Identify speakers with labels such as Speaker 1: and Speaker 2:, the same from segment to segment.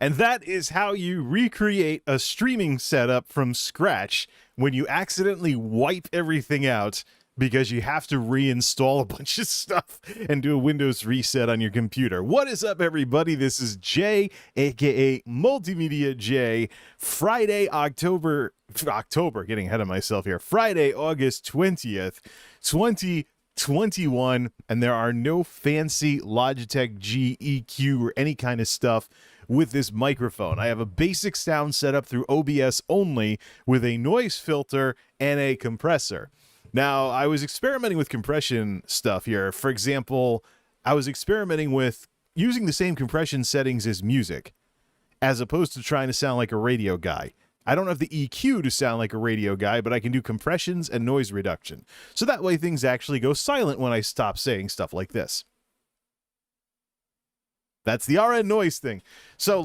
Speaker 1: And that is how you recreate a streaming setup from scratch when you accidentally wipe everything out because you have to reinstall a bunch of stuff and do a Windows reset on your computer. What is up, everybody? This is Jay, aka MultimediaJay. Friday, getting ahead of myself here. Friday, August 20th, 2021, and there are no fancy Logitech G EQ or any kind of stuff with this microphone. I have a basic sound setup through OBS only with a noise filter and a compressor. Now, I was experimenting with compression stuff here. For example, I was experimenting with using the same compression settings as music, as opposed to trying to sound like a radio guy. I don't have the EQ to sound like a radio guy, but I can do compressions and noise reduction. So that way things actually go silent when I stop saying stuff like this. That's the RN noise thing. So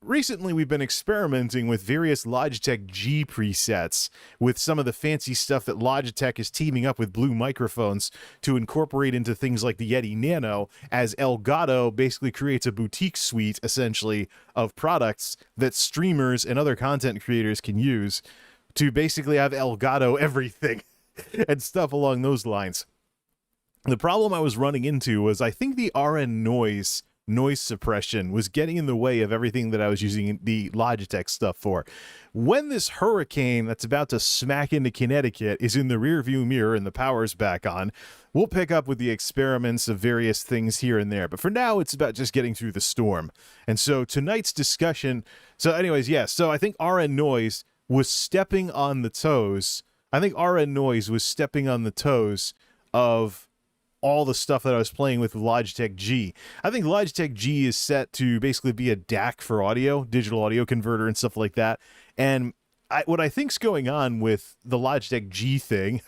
Speaker 1: recently we've been experimenting with various Logitech G presets with some of the fancy stuff that Logitech is teaming up with Blue Microphones to incorporate into things like the Yeti Nano, as Elgato basically creates a boutique suite, essentially, of products that streamers and other content creators can use to basically have Elgato everything and stuff along those lines. The problem I was running into was I think the RN noise suppression was getting in the way of everything that I was using the Logitech stuff for. When this hurricane that's about to smack into Connecticut is in the rearview mirror and the power's back on, we'll pick up with the experiments of various things here and there. But for now, it's about just getting through the storm. And so tonight's discussion, so I think RN noise was stepping on the toes. I think RN noise was stepping on the toes of all the stuff that I was playing with Logitech G. I think Logitech G is set to basically be a DAC for audio, digital audio converter and stuff like that. And what I think's going on with the Logitech G thing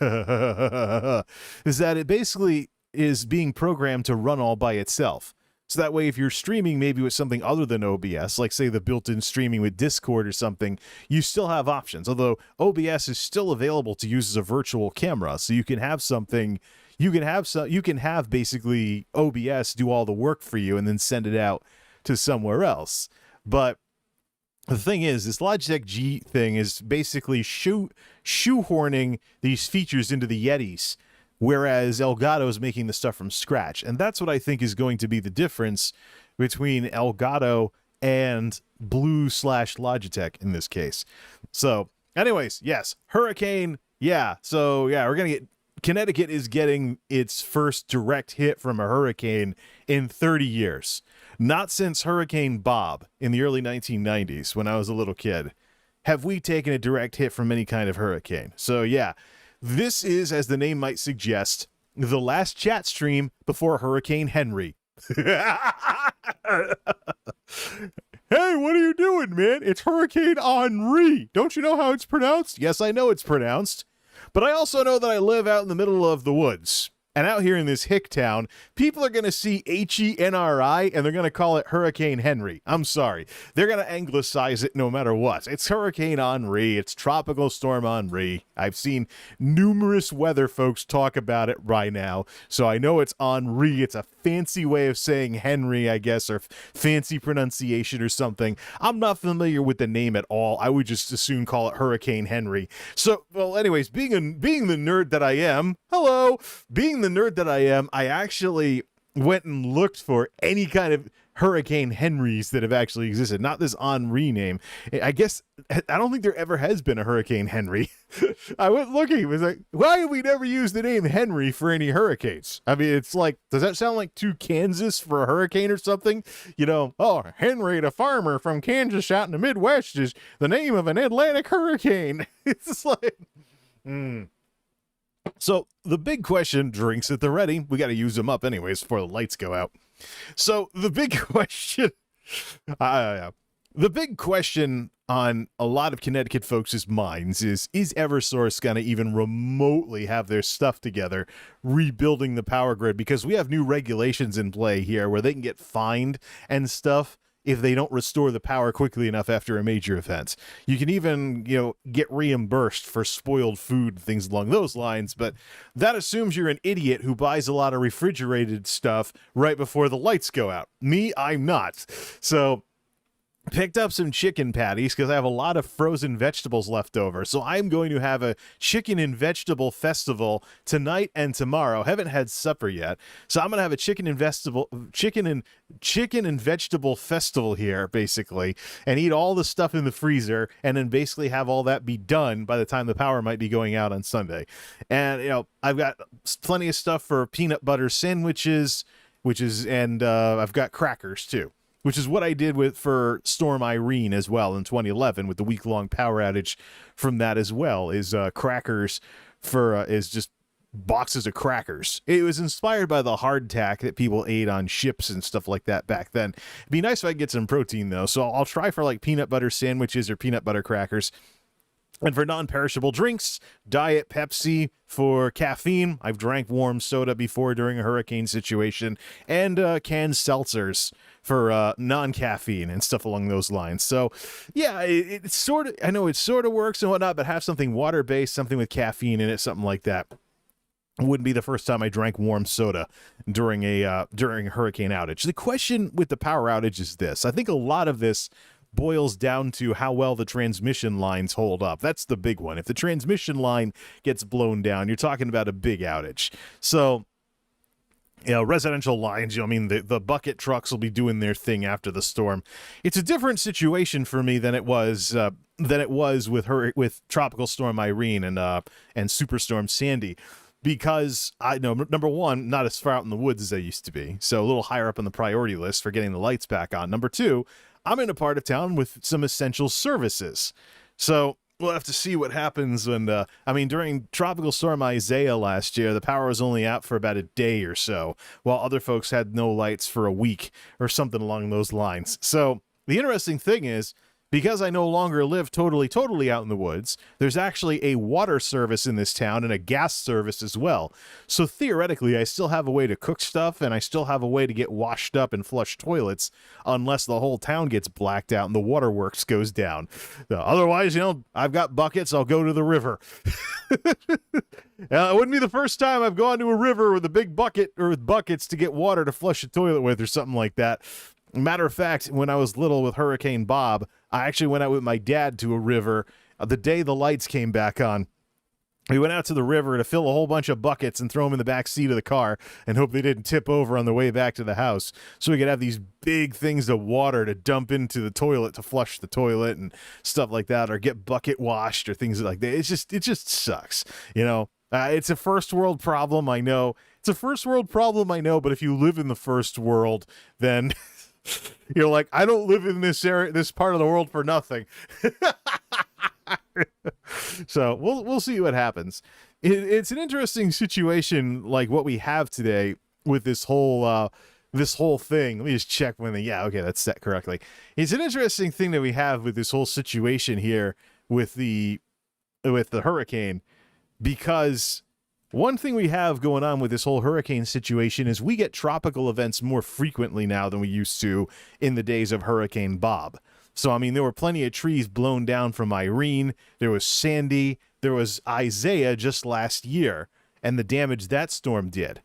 Speaker 1: is that it basically is being programmed to run all by itself. So that way, if you're streaming maybe with something other than OBS, like say the built-in streaming with Discord or something, you still have options. Although OBS is still available to use as a virtual camera, so you can have something. You can have basically OBS do all the work for you and then send it out to somewhere else. But the thing is, this Logitech G thing is basically shoehorning these features into the Yetis, whereas Elgato is making the stuff from scratch. And that's what I think is going to be the difference between Elgato and Blue/Logitech in this case. So anyways, yes, hurricane. Yeah. So yeah, Connecticut is getting its first direct hit from a hurricane in 30 years. Not since Hurricane Bob in the early 1990s, when I was a little kid, have we taken a direct hit from any kind of hurricane. So yeah, this is, as the name might suggest, the last chat stream before Hurricane Henri. Hey, what are you doing, man? It's Hurricane Henri. Don't you know how it's pronounced? Yes, I know it's pronounced. But I also know that I live out in the middle of the woods. And out here in this hick town, people are going to see Henri and they're going to call it Hurricane Henri. I'm sorry. They're going to anglicize it no matter what. It's Hurricane Henri. It's Tropical Storm Henri. I've seen numerous weather folks talk about it right now. So I know it's Henri. It's a fancy way of saying Henry, I guess, or fancy pronunciation or something. I'm not familiar with the name at all. I would just as soon call it Hurricane Henri. So, well, anyways, being the nerd that I am, I actually went and looked for any kind of Hurricane Henrys that have actually existed. Not this Henri name. I guess, I don't think there ever has been a Hurricane Henri. I went looking. It was like, why have we never used the name Henri for any hurricanes? I mean, it's like, does that sound like too Kansas for a hurricane or something? You know, oh, Henri, the farmer from Kansas out in the Midwest, is the name of an Atlantic hurricane. It's just like, So the big question, drinks at the ready. We got to use them up anyways before the lights go out. So the big question, the big question on a lot of Connecticut folks' minds is Eversource going to even remotely have their stuff together rebuilding the power grid? Because we have new regulations in play here where they can get fined and stuff if they don't restore the power quickly enough after a major event. You can even, get reimbursed for spoiled food, things along those lines, but that assumes you're an idiot who buys a lot of refrigerated stuff right before the lights go out. Me, I'm not. So picked up some chicken patties because I have a lot of frozen vegetables left over. So I'm going to have a chicken and vegetable festival tonight and tomorrow. Haven't had supper yet. So I'm going to have a chicken and vegetable festival here, basically, and eat all the stuff in the freezer and then basically have all that be done by the time the power might be going out on Sunday. And, I've got plenty of stuff for peanut butter sandwiches, and I've got crackers too, which is what I did for Storm Irene as well in 2011 with the week-long power outage from that as well, is crackers is just boxes of crackers. It was inspired by the hardtack that people ate on ships and stuff like that back then. It'd be nice if I could get some protein, though, so I'll try for like peanut butter sandwiches or peanut butter crackers. And for non-perishable drinks, Diet Pepsi. For caffeine, I've drank warm soda before during a hurricane situation, and canned seltzers for non-caffeine and stuff along those lines. So, yeah, it's sort of, I know it sort of works and whatnot, but have something water-based, something with caffeine in it, something like that. It wouldn't be the first time I drank warm soda during a hurricane outage. The question with the power outage is this. I think a lot of this boils down to how well the transmission lines hold up. That's the big one. If the transmission line gets blown down, you're talking about a big outage. So, residential lines, the bucket trucks will be doing their thing after the storm. It's a different situation for me than it was with Tropical Storm Irene and Superstorm Sandy. Because I know, number one, not as far out in the woods as I used to be, so a little higher up on the priority list for getting the lights back on. Number two, I'm in a part of town with some essential services. So we'll have to see what happens when, during Tropical Storm Isaiah last year, the power was only out for about a day or so, while other folks had no lights for a week or something along those lines. So the interesting thing is, because I no longer live totally out in the woods, there's actually a water service in this town and a gas service as well. So theoretically, I still have a way to cook stuff, and I still have a way to get washed up and flush toilets, unless the whole town gets blacked out and the waterworks goes down. Otherwise, I've got buckets, I'll go to the river. It wouldn't be the first time I've gone to a river with a big bucket or with buckets to get water to flush a toilet with or something like that. Matter of fact, when I was little with Hurricane Bob, I actually went out with my dad to a river the day the lights came back on. We went out to the river to fill a whole bunch of buckets and throw them in the back seat of the car and hope they didn't tip over on the way back to the house, so we could have these big things of water to dump into the toilet to flush the toilet and stuff like that, or get bucket washed or things like that. It just sucks, It's a first world problem, I know. It's a first world problem, I know, but if you live in the first world, then you're like, I don't live in this area, this part of the world for nothing. So we'll see what happens. It's an interesting situation, like what we have today with this whole thing. Let me just check okay, that's set correctly. It's an interesting thing that we have with this whole situation here with the hurricane, because one thing we have going on with this whole hurricane situation is we get tropical events more frequently now than we used to in the days of Hurricane Bob. So, there were plenty of trees blown down from Irene. There was Sandy. There was Isaiah just last year and the damage that storm did.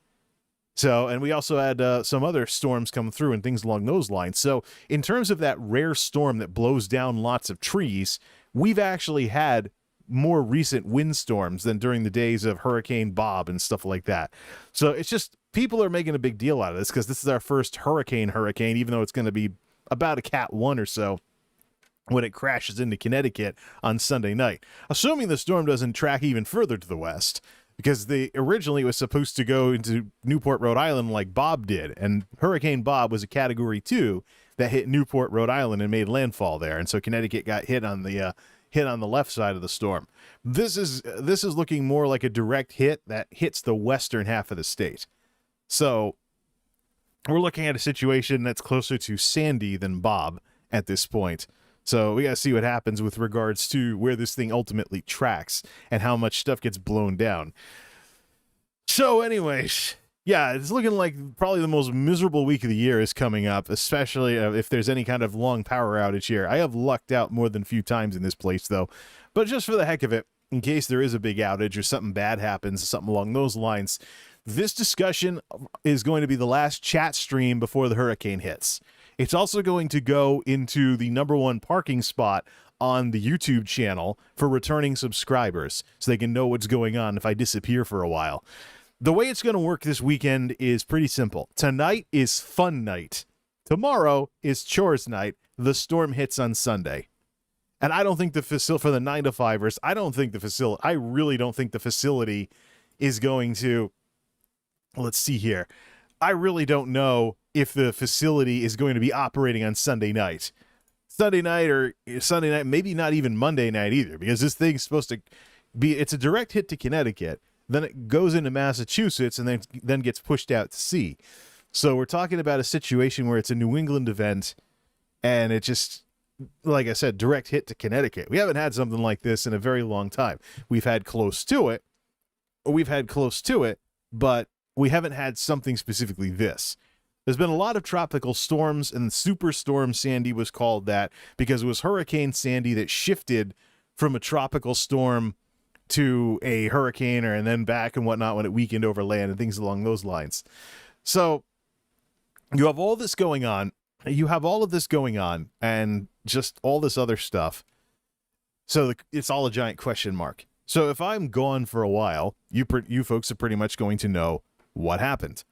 Speaker 1: So, and we also had some other storms come through and things along those lines. So, in terms of that rare storm that blows down lots of trees, we've actually had more recent windstorms than during the days of Hurricane Bob and stuff like that. So it's just, people are making a big deal out of this because this is our first hurricane, even though it's going to be about a Cat 1 or so when it crashes into Connecticut on Sunday night. Assuming the storm doesn't track even further to the west, because originally it was supposed to go into Newport, Rhode Island like Bob did, and Hurricane Bob was a Category 2 that hit Newport, Rhode Island and made landfall there, and so Connecticut got hit on the left side of the storm. This is looking more like a direct hit that hits the western half of the state. So we're looking at a situation that's closer to Sandy than Bob at this point. So we got to see what happens with regards to where this thing ultimately tracks and how much stuff gets blown down. So anyways, yeah, it's looking like probably the most miserable week of the year is coming up, especially if there's any kind of long power outage here. I have lucked out more than a few times in this place, though. But just for the heck of it, in case there is a big outage or something bad happens, something along those lines, this discussion is going to be the last chat stream before the hurricane hits. It's also going to go into the #1 parking spot on the YouTube channel for returning subscribers so they can know what's going on if I disappear for a while. The way it's going to work this weekend is pretty simple. Tonight is fun night. Tomorrow is chores night. The storm hits on Sunday. And I don't think the facility, for the 9-to-5ers, I really don't think the facility is going to, let's see here. I really don't know if the facility is going to be operating on Sunday night. Sunday night, maybe not even Monday night either, because this thing's supposed to be, it's a direct hit to Connecticut. Then it goes into Massachusetts and then gets pushed out to sea. So we're talking about a situation where it's a New England event, and it just, like I said, direct hit to Connecticut. We haven't had something like this in a very long time. We've had close to it, but we haven't had something specifically this. There's been a lot of tropical storms, and Superstorm Sandy was called that because it was Hurricane Sandy that shifted from a tropical storm to a hurricane and then back and whatnot when it weakened over land and things along those lines. So you have all this going on. You have all of this going on and just all this other stuff. So it's all a giant question mark. So if I'm gone for a while, you folks are pretty much going to know what happened.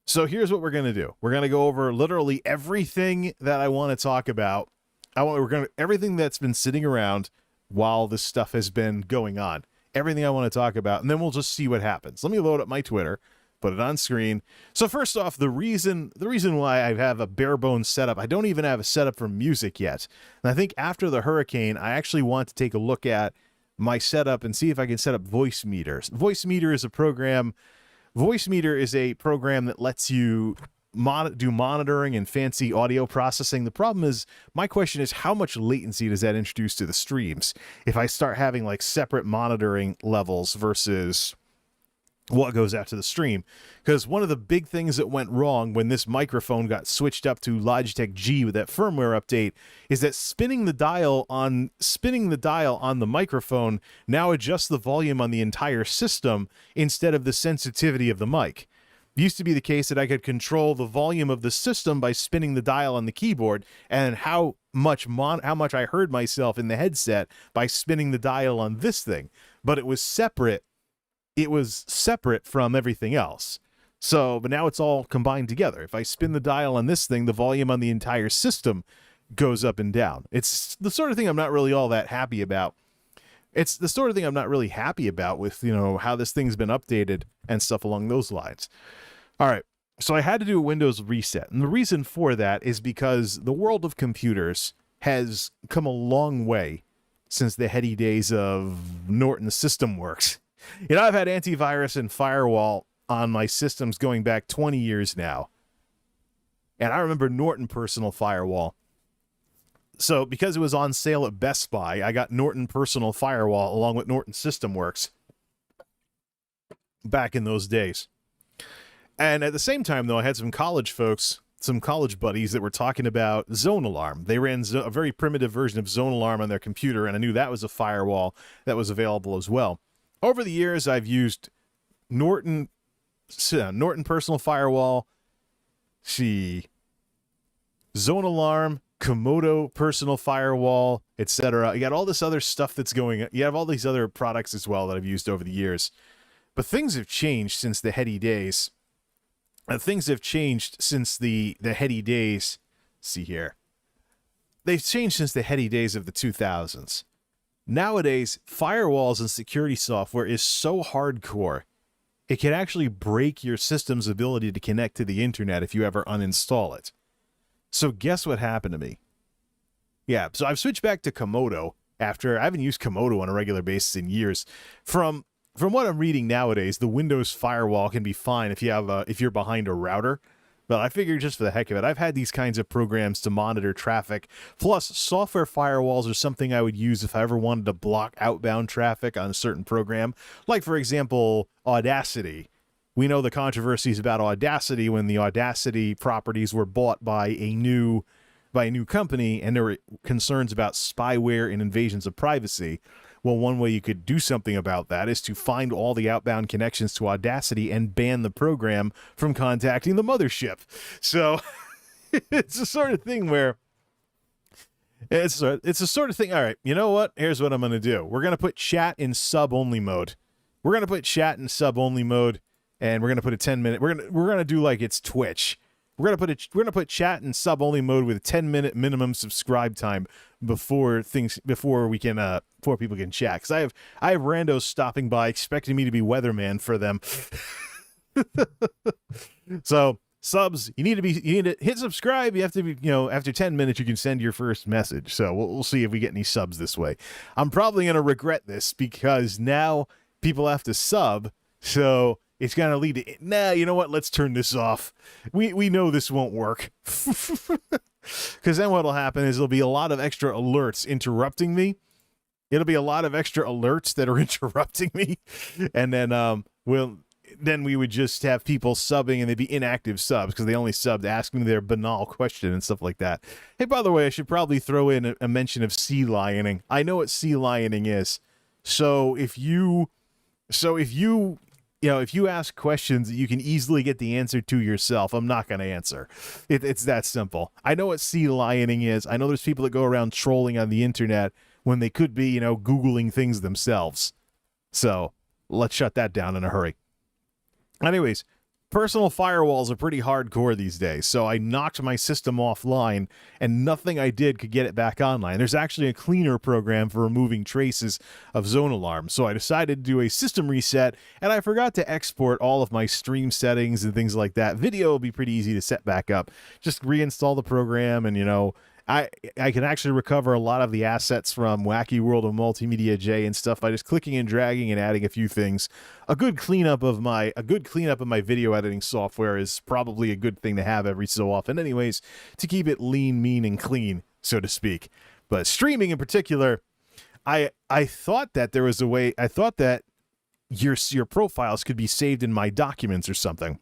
Speaker 1: So here's what we're going to do. We're going to go over literally everything that I want to talk about. Everything that's been sitting around while this stuff has been going on. Everything I want to talk about, and then we'll just see what happens. Let me load up my Twitter, put it on screen. So first off, the reason why I have a bare bones setup, I don't even have a setup for music yet. And I think after the hurricane, I actually want to take a look at my setup and see if I can set up voice meters. Voice meter is a program that lets you do monitoring and fancy audio processing. The problem is, my question is, how much latency does that introduce to the streams if I start having like separate monitoring levels versus what goes out to the stream? Because one of the big things that went wrong when this microphone got switched up to Logitech G with that firmware update is that spinning the dial on the microphone now adjusts the volume on the entire system instead of the sensitivity of the mic. It used to be the case that I could control the volume of the system by spinning the dial on the keyboard, and how much I heard myself in the headset by spinning the dial on this thing. But it was separate. It was separate from everything else. So, but now it's all combined together. If I spin the dial on this thing, the volume on the entire system goes up and down. It's the sort of thing I'm not really all that happy about. It's the sort of thing I'm not really happy about with, how this thing's been updated and stuff along those lines. All right, so I had to do a Windows reset. And the reason for that is because the world of computers has come a long way since the heady days of Norton System Works. I've had antivirus and firewall on my systems going back 20 years now. And I remember Norton Personal Firewall. So because it was on sale at Best Buy, I got Norton Personal Firewall along with Norton System Works back in those days. And at the same time, though, I had some college buddies that were talking about Zone Alarm. They ran a very primitive version of Zone Alarm on their computer, and I knew that was a firewall that was available as well. Over the years, I've used Norton Personal Firewall, Zone Alarm, Komodo Personal Firewall, etc. You got all this other stuff that's going on. You have all these other products as well that I've used over the years. But things have changed since the heady days. Things have changed since the heady days. Let's see here. They've changed since the heady days of the 2000s. Nowadays, firewalls and security software is so hardcore, it can actually break your system's ability to connect to the internet if you ever uninstall it. So guess what happened to me? Yeah, so I've switched back to Komodo after I haven't used Komodo on a regular basis in years. From what I'm reading nowadays, the Windows firewall can be fine if you're behind a router. But I figured just for the heck of it, I've had these kinds of programs to monitor traffic. Plus, software firewalls are something I would use if I ever wanted to block outbound traffic on a certain program. Like, for example, Audacity. We know the controversies about Audacity when the Audacity properties were bought by a new company, and there were concerns about spyware and invasions of privacy. Well, one way you could do something about that is to find all the outbound connections to Audacity and ban the program from contacting the mothership. So it's the sort of thing where it's a sort of thing. All right, you know what? Here's what I'm going to do. We're going to put chat in sub-only mode. We're going to put chat in sub-only mode, and we're going to put a 10-minute. We're going to do like it's Twitch. We're going to put chat in sub-only mode with a 10-minute minimum subscribe time before people can chat. Because I have randos stopping by expecting me to be weatherman for them. So subs, you need to hit subscribe. You have to be, after 10 minutes you can send your first message. So we'll see if we get any subs this way. I'm probably going to regret this because now people have to sub. So it's going to lead to, nah, you know what? Let's turn this off. We know this won't work. Because then what'll happen is there'll be a lot of extra alerts interrupting me. It'll be a lot of extra alerts that are interrupting me. And then then we would just have people subbing and they'd be inactive subs because they only subbed asking their banal question and stuff like that. Hey, by the way, I should probably throw in a mention of sea lioning. I know what sea lioning is. So if you ask questions that you can easily get the answer to yourself, I'm not going to answer. It's that simple. I know what sea lioning is. I know there's people that go around trolling on the internet when they could be, Googling things themselves. So let's shut that down in a hurry. Anyways, personal firewalls are pretty hardcore these days, so I knocked my system offline, and nothing I did could get it back online. There's actually a cleaner program for removing traces of zone alarms, so I decided to do a system reset, and I forgot to export all of my stream settings and things like that. Video will be pretty easy to set back up. Just reinstall the program, and, I can actually recover a lot of the assets from Wacky World of MultimediaJay and stuff by just clicking and dragging and adding a few things. A good cleanup of my video editing software is probably a good thing to have every so often anyways, to keep it lean, mean, and clean, so to speak. But streaming in particular, I thought that there was a way, I thought that your profiles could be saved in my documents or something.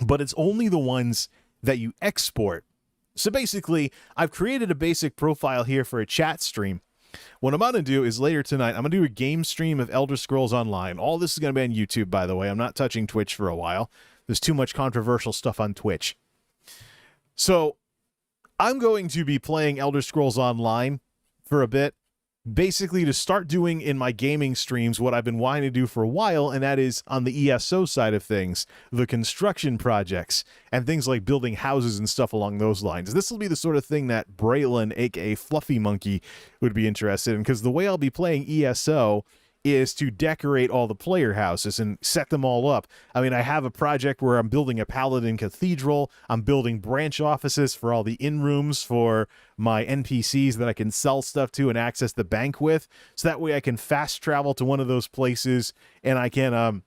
Speaker 1: But it's only the ones that you export. So basically, I've created a basic profile here for a chat stream. What I'm going to do is later tonight, I'm going to do a game stream of Elder Scrolls Online. All this is going to be on YouTube, by the way. I'm not touching Twitch for a while. There's too much controversial stuff on Twitch. So I'm going to be playing Elder Scrolls Online for a bit, basically to start doing in my gaming streams what I've been wanting to do for a while, and that is on the ESO side of things, the construction projects, and things like building houses and stuff along those lines. This will be the sort of thing that Braylon, aka Fluffy Monkey, would be interested in, because the way I'll be playing ESO is to decorate all the player houses and set them all up. I mean, I have a project where I'm building a Paladin Cathedral. I'm building branch offices for all the in-rooms for my NPCs that I can sell stuff to and access the bank with. So that way I can fast travel to one of those places and I can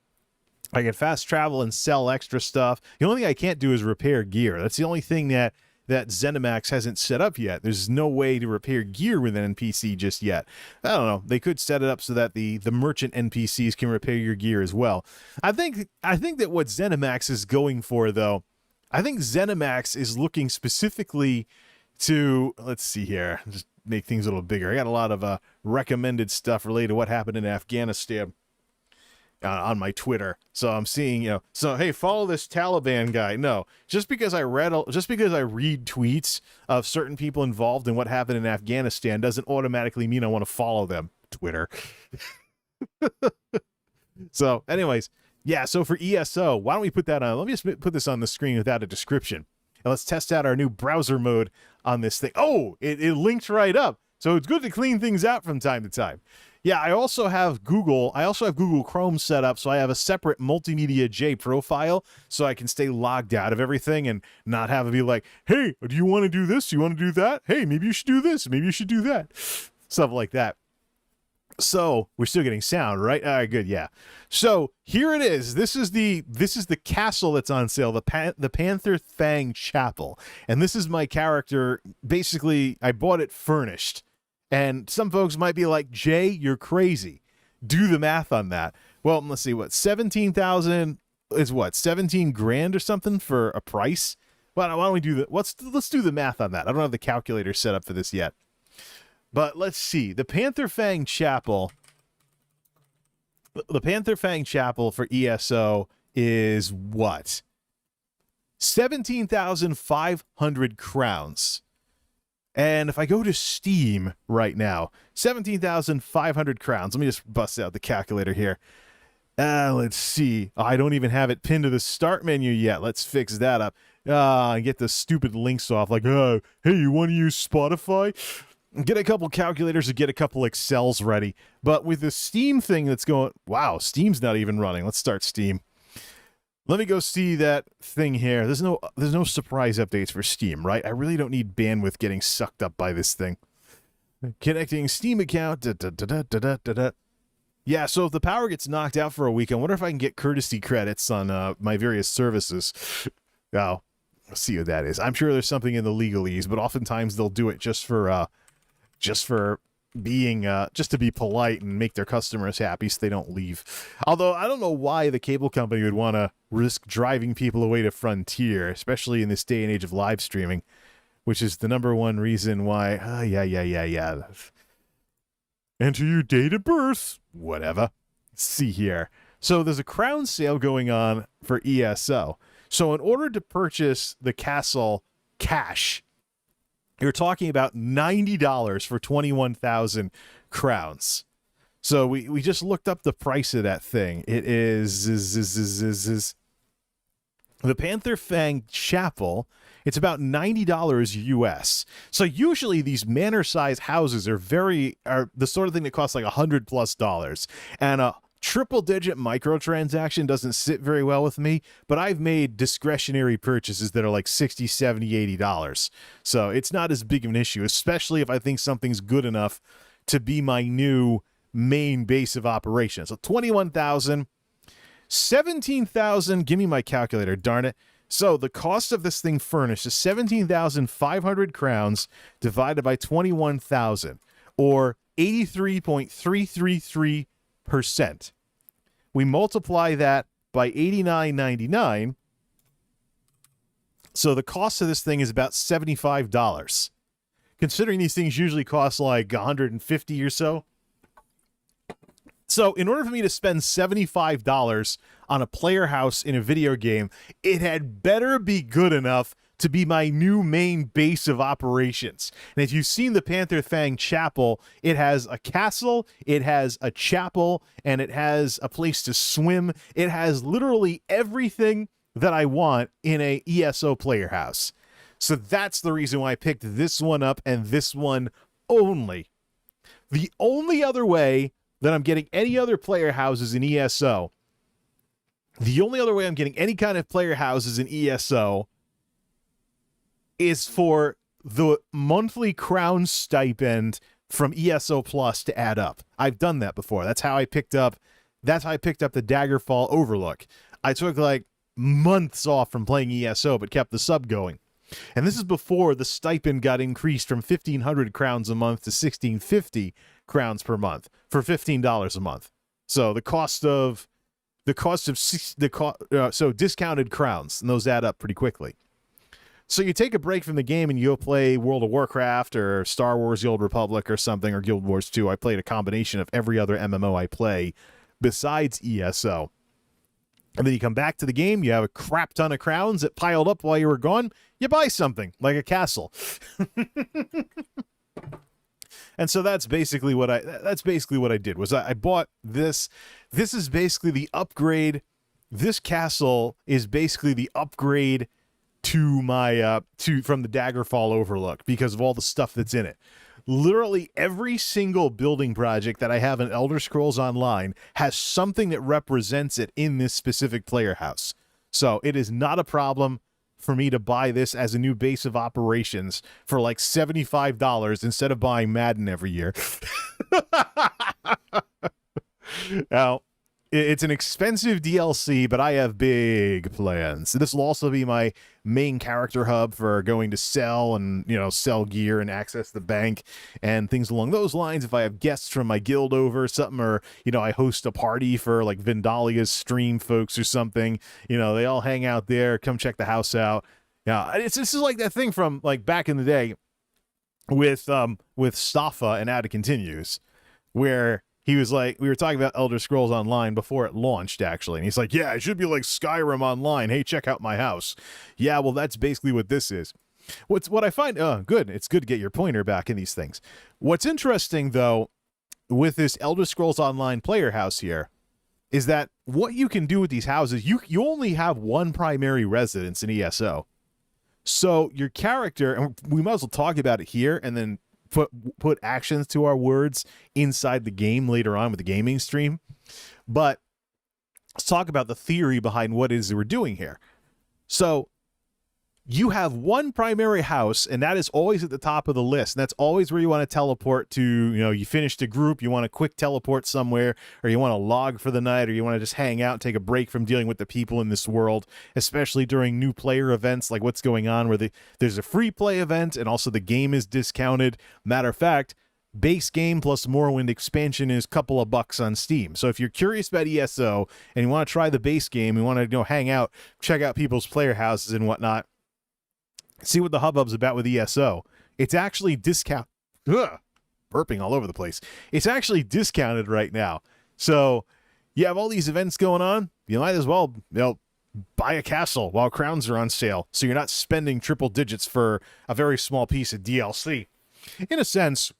Speaker 1: fast travel and sell extra stuff. The only thing I can't do is repair gear. That's the only thing that ZeniMax hasn't set up yet. There's no way to repair gear with an NPC just yet. I don't know. They could set it up so that the merchant NPCs can repair your gear as well. I think that what ZeniMax is going for, though, I think ZeniMax is looking specifically to, let's see here, just make things a little bigger. I got a lot of recommended stuff related to what happened in Afghanistan on my Twitter. So I'm seeing, so hey, follow this Taliban guy. No, just because I read tweets of certain people involved in what happened in Afghanistan doesn't automatically mean I want to follow them. Twitter. So anyways, yeah, so for ESO, why don't we put that on? Let me just put this on the screen without a description. And let's test out our new browser mode on this thing. Oh, it linked right up. So it's good to clean things out from time to time. Yeah, I also have Google Chrome set up, so I have a separate MultimediaJay profile, so I can stay logged out of everything and not have it be like, hey, do you want to do this? Do you want to do that? Hey, maybe you should do this. Maybe you should do that. Stuff like that. So we're still getting sound, right? All right, good, yeah. So here it is. This is the castle that's on sale, the Panther Fang Chapel, and this is my character. Basically, I bought it furnished. And some folks might be like, Jay, you're crazy. Do the math on that. Well, let's see, what, 17,000 is what, 17 grand or something for a price? Why don't we do that? Let's do the math on that. I don't have the calculator set up for this yet. But let's see. The Panther Fang Chapel for ESO is what? 17,500 crowns. And if I go to Steam right now, 17,500 crowns. Let me just bust out the calculator here. Let's see. I don't even have it pinned to the start menu yet. Let's fix that up. Get the stupid links off. Like, hey, you want to use Spotify? Get a couple calculators or get a couple Excels ready. But with the Steam thing that's going, wow, Steam's not even running. Let's start Steam. Let me go see that thing here. There's no surprise updates for Steam, right? I really don't need bandwidth getting sucked up by this thing. Connecting Steam account. Yeah, so if the power gets knocked out for a week, I wonder if I can get courtesy credits on my various services. Oh, let's see what that is. I'm sure there's something in the legalese, but oftentimes they'll do it just for being just to be polite and make their customers happy so they don't leave. Although I don't know why the cable company would want to risk driving people away to Frontier, especially in this day and age of live streaming, which is the number one reason why. Yeah. Enter your date of birth. Whatever. Let's see here. So there's a crown sale going on for ESO. So in order to purchase the castle cash, you're talking about $90 for 21,000 crowns. So we just looked up the price of that thing. It is the Panther Fang Chapel. It's about $90 US. So usually these manor-sized houses are the sort of thing that costs like $100+. And a triple-digit microtransaction doesn't sit very well with me, but I've made discretionary purchases that are like $60, $70, $80. So it's not as big of an issue, especially if I think something's good enough to be my new main base of operations. So 21,000, 17,000, give me my calculator, darn it. So the cost of this thing furnished is 17,500 crowns divided by 21,000, or 83.333%. We multiply that by $89.99. So the cost of this thing is about $75. Considering these things usually cost like $150 or so. So in order for me to spend $75 on a player house in a video game, it had better be good enough to be my new main base of operations. And if you've seen the Panther Fang Chapel, it has a castle, it has a chapel, and it has a place to swim. It has literally everything that I want in a ESO player house. So that's the reason why I picked this one up and this one only. The only other way that I'm getting any other player houses in ESO, the only other way I'm getting any kind of player houses in ESO is for the monthly crown stipend from ESO Plus to add up. I've done that before. That's how I picked up the Daggerfall Overlook. I took like months off from playing ESO, but kept the sub going. And this is before the stipend got increased from 1,500 crowns a month to 1,650 crowns per month for $15 a month. So so discounted crowns, and those add up pretty quickly. So you take a break from the game and you go play World of Warcraft or Star Wars The Old Republic or something, or Guild Wars 2. I played a combination of every other MMO I play besides ESO. And then you come back to the game, you have a crap ton of crowns that piled up while you were gone, you buy something, like a castle. And so that's basically what I did, was I bought this. This is basically the upgrade. This castle is basically the upgrade to my from the Daggerfall Overlook because of all the stuff that's in it. Literally every single building project that I have in Elder Scrolls Online has something that represents it in this specific player house. So it is not a problem for me to buy this as a new base of operations for like $75 instead of buying Madden every year. Now, it's an expensive DLC, but I have big plans. This will also be my main character hub for going to sell and, sell gear and access the bank and things along those lines. If I have guests from my guild over or something, or, I host a party for like Vendalia's stream folks or something, they all hang out there, come check the house out. Yeah, this is like that thing from like back in the day with Staffa and Ada Continues, where He was like, we were talking about Elder Scrolls Online before it launched, actually. And he's like, yeah, it should be like Skyrim Online. Hey, check out my house. Yeah, well, that's basically what this is. What I find, good. It's good to get your pointer back in these things. What's interesting, though, with this Elder Scrolls Online player house here, is that what you can do with these houses, you only have one primary residence in ESO. So your character, and we might as well talk about it here and then put actions to our words inside the game later on with the gaming stream. But let's talk about the theory behind what it is that we're doing here. So you have one primary house, and that is always at the top of the list. And that's always where you want to teleport to. You finished a group, you want to quick teleport somewhere, or you want to log for the night, or you want to just hang out and take a break from dealing with the people in this world, especially during new player events like what's going on where there's a free play event and also the game is discounted. Matter of fact, base game plus Morrowind expansion is a couple of bucks on Steam. So if you're curious about ESO and you want to try the base game, you want to hang out, check out people's player houses and whatnot, see what the hubbub's about with ESO. It's actually burping all over the place. It's actually discounted right now. So you have all these events going on. You might as well, buy a castle while crowns are on sale. So you're not spending triple digits for a very small piece of DLC. In a sense,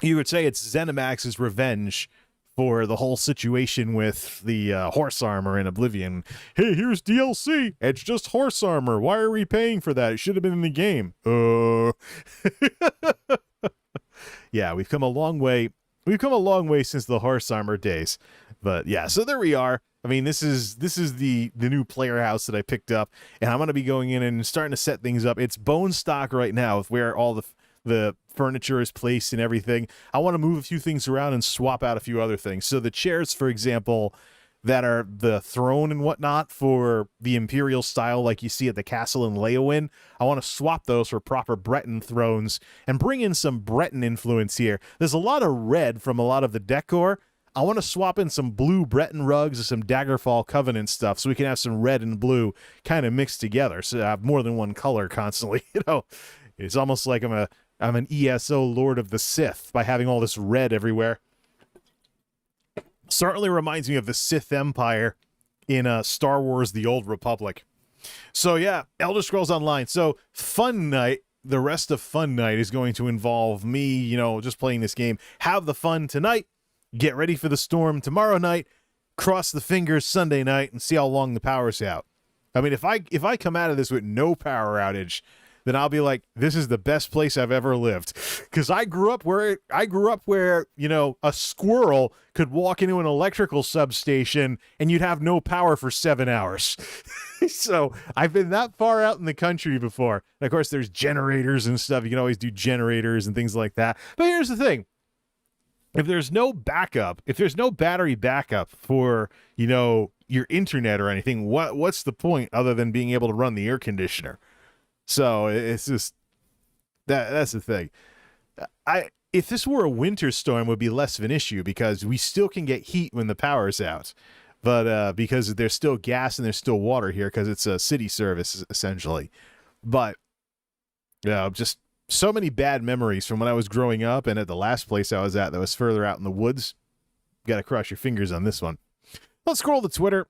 Speaker 1: you would say it's ZeniMax's revenge for the whole situation with the horse armor in Oblivion. Hey, here's DLC. It's just horse armor. Why are we paying for that? It should have been in the game. Yeah, we've come a long way. We've come a long way since the horse armor days. But yeah, so there we are. I mean, this is the new player house that I picked up, and I'm going to be going in and starting to set things up. It's bone stock right now with where all the furniture is placed and everything. I want to move a few things around and swap out a few other things. So the chairs, for example, that are the throne and whatnot for the Imperial style like you see at the castle in Leyawiin, I want to swap those for proper Breton thrones and bring in some Breton influence here. There's a lot of red from a lot of the decor. I want to swap in some blue Breton rugs and some Daggerfall Covenant stuff so we can have some red and blue kind of mixed together so I have more than one color constantly. It's almost like I'm an ESO Lord of the Sith by having all this red everywhere. Certainly reminds me of the Sith Empire in Star Wars The Old Republic. So yeah, Elder Scrolls Online. So Fun Night, the rest of Fun Night is going to involve me, just playing this game. Have the fun tonight, get ready for the storm tomorrow night, cross the fingers Sunday night, and see how long the power's out. I mean, if I come out of this with no power outage, then I'll be like, this is the best place I've ever lived. Because I grew up where, a squirrel could walk into an electrical substation and you'd have no power for 7 hours. So I've been that far out in the country before. And of course, there's generators and stuff. You can always do generators and things like that. But here's the thing. If there's no backup, if there's no battery backup for, your internet or anything, what's the point other than being able to run the air conditioner? So it's just that's the thing. If this were a winter storm, it would be less of an issue because we still can get heat when the power's out. But because there's still gas and there's still water here because it's a city service essentially. But just so many bad memories from when I was growing up and at the last place I was at that was further out in the woods. Got to cross your fingers on this one. Let's scroll to Twitter.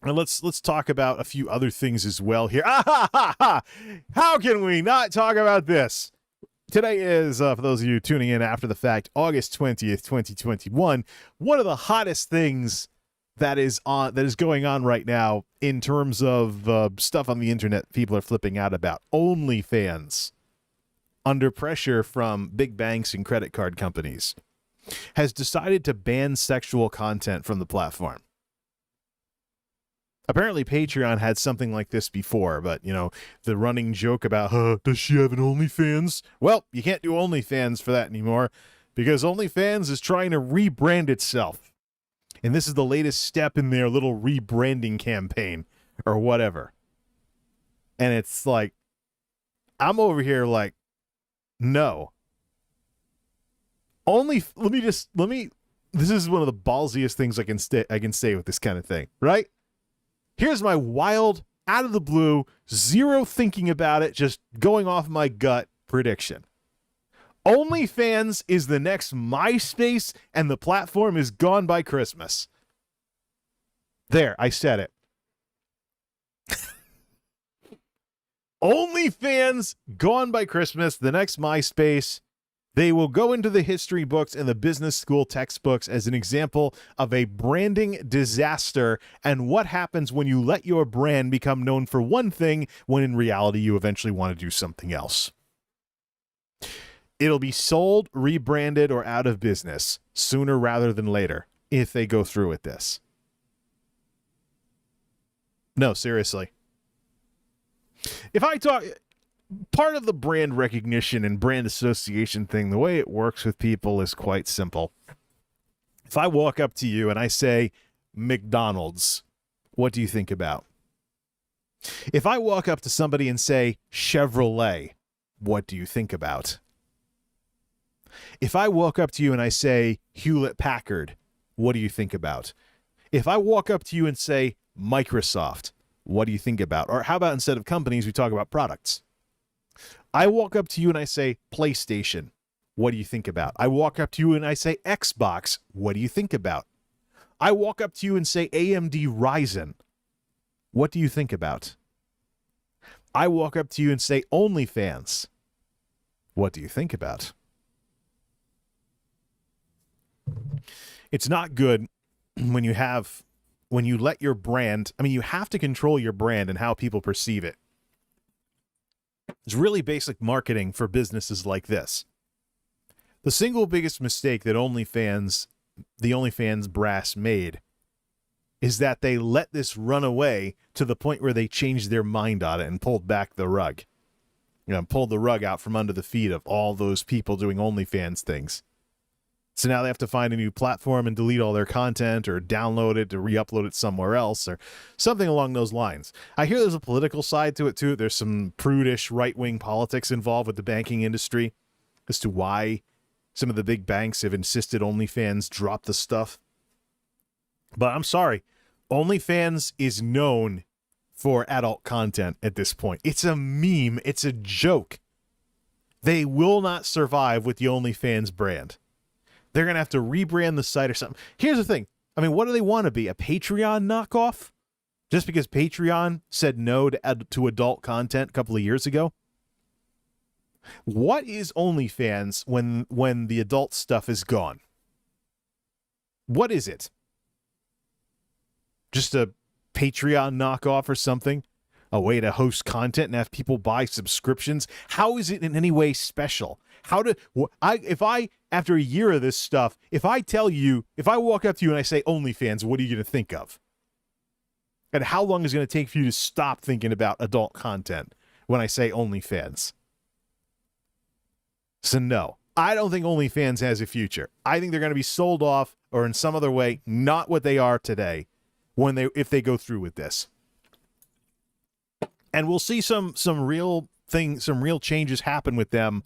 Speaker 1: And let's talk about a few other things as well here. How can we not talk about this? Today is, for those of you tuning in after the fact, August 20th, 2021. One of the hottest things that is going on right now in terms of stuff on the internet people are flipping out about. OnlyFans, under pressure from big banks and credit card companies, has decided to ban sexual content from the platform. Apparently Patreon had something like this before, but, the running joke about, does she have an OnlyFans? Well, you can't do OnlyFans for that anymore because OnlyFans is trying to rebrand itself. And this is the latest step in their little rebranding campaign or whatever. And it's like, I'm over here like, no. This is one of the ballsiest things I can say with this kind of thing, right? Here's my wild, out of the blue, zero thinking about it, just going off my gut prediction. OnlyFans is the next MySpace, and the platform is gone by Christmas. There, I said it. OnlyFans, gone by Christmas, the next MySpace. They will go into the history books and the business school textbooks as an example of a branding disaster and what happens when you let your brand become known for one thing when in reality you eventually want to do something else. It'll be sold, rebranded, or out of business sooner rather than later if they go through with this. No, seriously. If I talk, part of the brand recognition and brand association thing, the way it works with people is quite simple. If I walk up to you and I say McDonald's, what do you think about? If I walk up to somebody and say Chevrolet, what do you think about? If I walk up to you and I say Hewlett-Packard, what do you think about? If I walk up to you and say Microsoft, what do you think about? Or how about instead of companies, we talk about products? I walk up to you and I say PlayStation, what do you think about? I walk up to you and I say Xbox, what do you think about? I walk up to you and say AMD Ryzen, what do you think about? I walk up to you and say OnlyFans, what do you think about? It's not good when you let your brand, you have to control your brand and how people perceive it. It's really basic marketing for businesses like this. The single biggest mistake that the OnlyFans brass made is that they let this run away to the point where they changed their mind on it and pulled back the rug. Pulled the rug out from under the feet of all those people doing OnlyFans things. So now they have to find a new platform and delete all their content or download it to re-upload it somewhere else or something along those lines. I hear there's a political side to it too. There's some prudish right-wing politics involved with the banking industry as to why some of the big banks have insisted OnlyFans drop the stuff. But I'm sorry, OnlyFans is known for adult content at this point. It's a meme. It's a joke. They will not survive with the OnlyFans brand. They're going to have to rebrand the site or something. Here's the thing. What do they want to be? A Patreon knockoff? Just because Patreon said no to adult content a couple of years ago? What is OnlyFans when the adult stuff is gone? What is it? Just a Patreon knockoff or something? A way to host content and have people buy subscriptions? How is it in any way special? After a year of this stuff, if I walk up to you and I say OnlyFans, what are you going to think of? And how long is it going to take for you to stop thinking about adult content when I say OnlyFans? So no, I don't think OnlyFans has a future. I think they're going to be sold off or in some other way, not what they are today, if they go through with this. And we'll see some real changes happen with them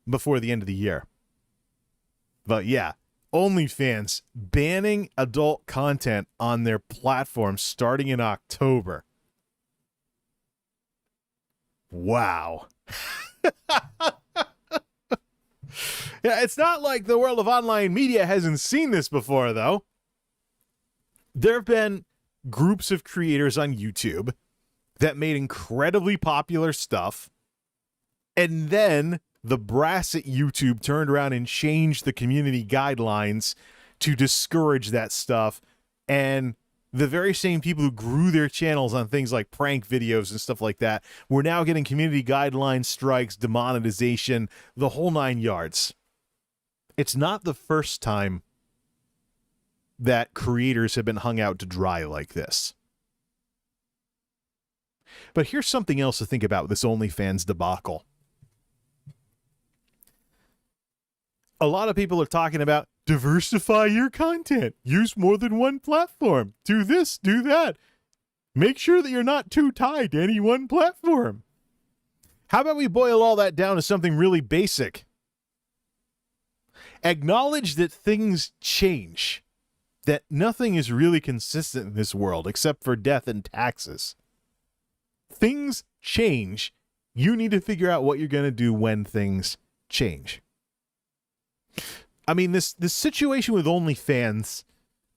Speaker 1: before the end of the year. But yeah, OnlyFans banning adult content on their platform starting in October. Wow. Yeah, it's not like the world of online media hasn't seen this before, though. There have been groups of creators on YouTube that made incredibly popular stuff, and then the brass at YouTube turned around and changed the community guidelines to discourage that stuff, and the very same people who grew their channels on things like prank videos and stuff like that were now getting community guidelines, strikes, demonetization, the whole 9 yards. It's not the first time that creators have been hung out to dry like this. But here's something else to think about with this OnlyFans debacle. A lot of people are talking about diversify your content. Use more than one platform. Do this, do that. Make sure that you're not too tied to any one platform. How about we boil all that down to something really basic? Acknowledge that things change. That nothing is really consistent in this world except for death and taxes. Things change. You need to figure out what you're going to do when things change. I mean, this situation with OnlyFans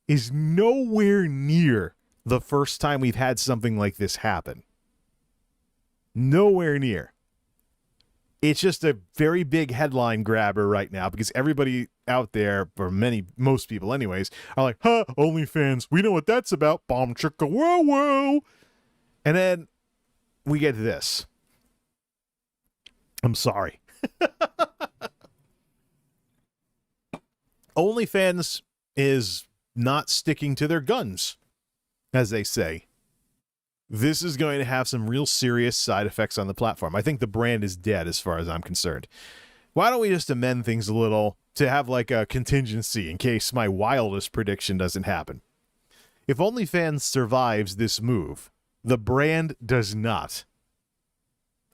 Speaker 1: is nowhere near the first time we've had something like this happen. Nowhere near. It's just a very big headline grabber right now because everybody out there, or most people anyways, are like, huh, OnlyFans, we know what that's about. Bomb chicka whoa whoa. And then we get this. I'm sorry. OnlyFans is not sticking to their guns, as they say. This is going to have some real serious side effects on the platform. I think the brand is dead as far as I'm concerned. Why don't we just amend things a little to have like a contingency in case my wildest prediction doesn't happen? If OnlyFans survives this move, the brand does not.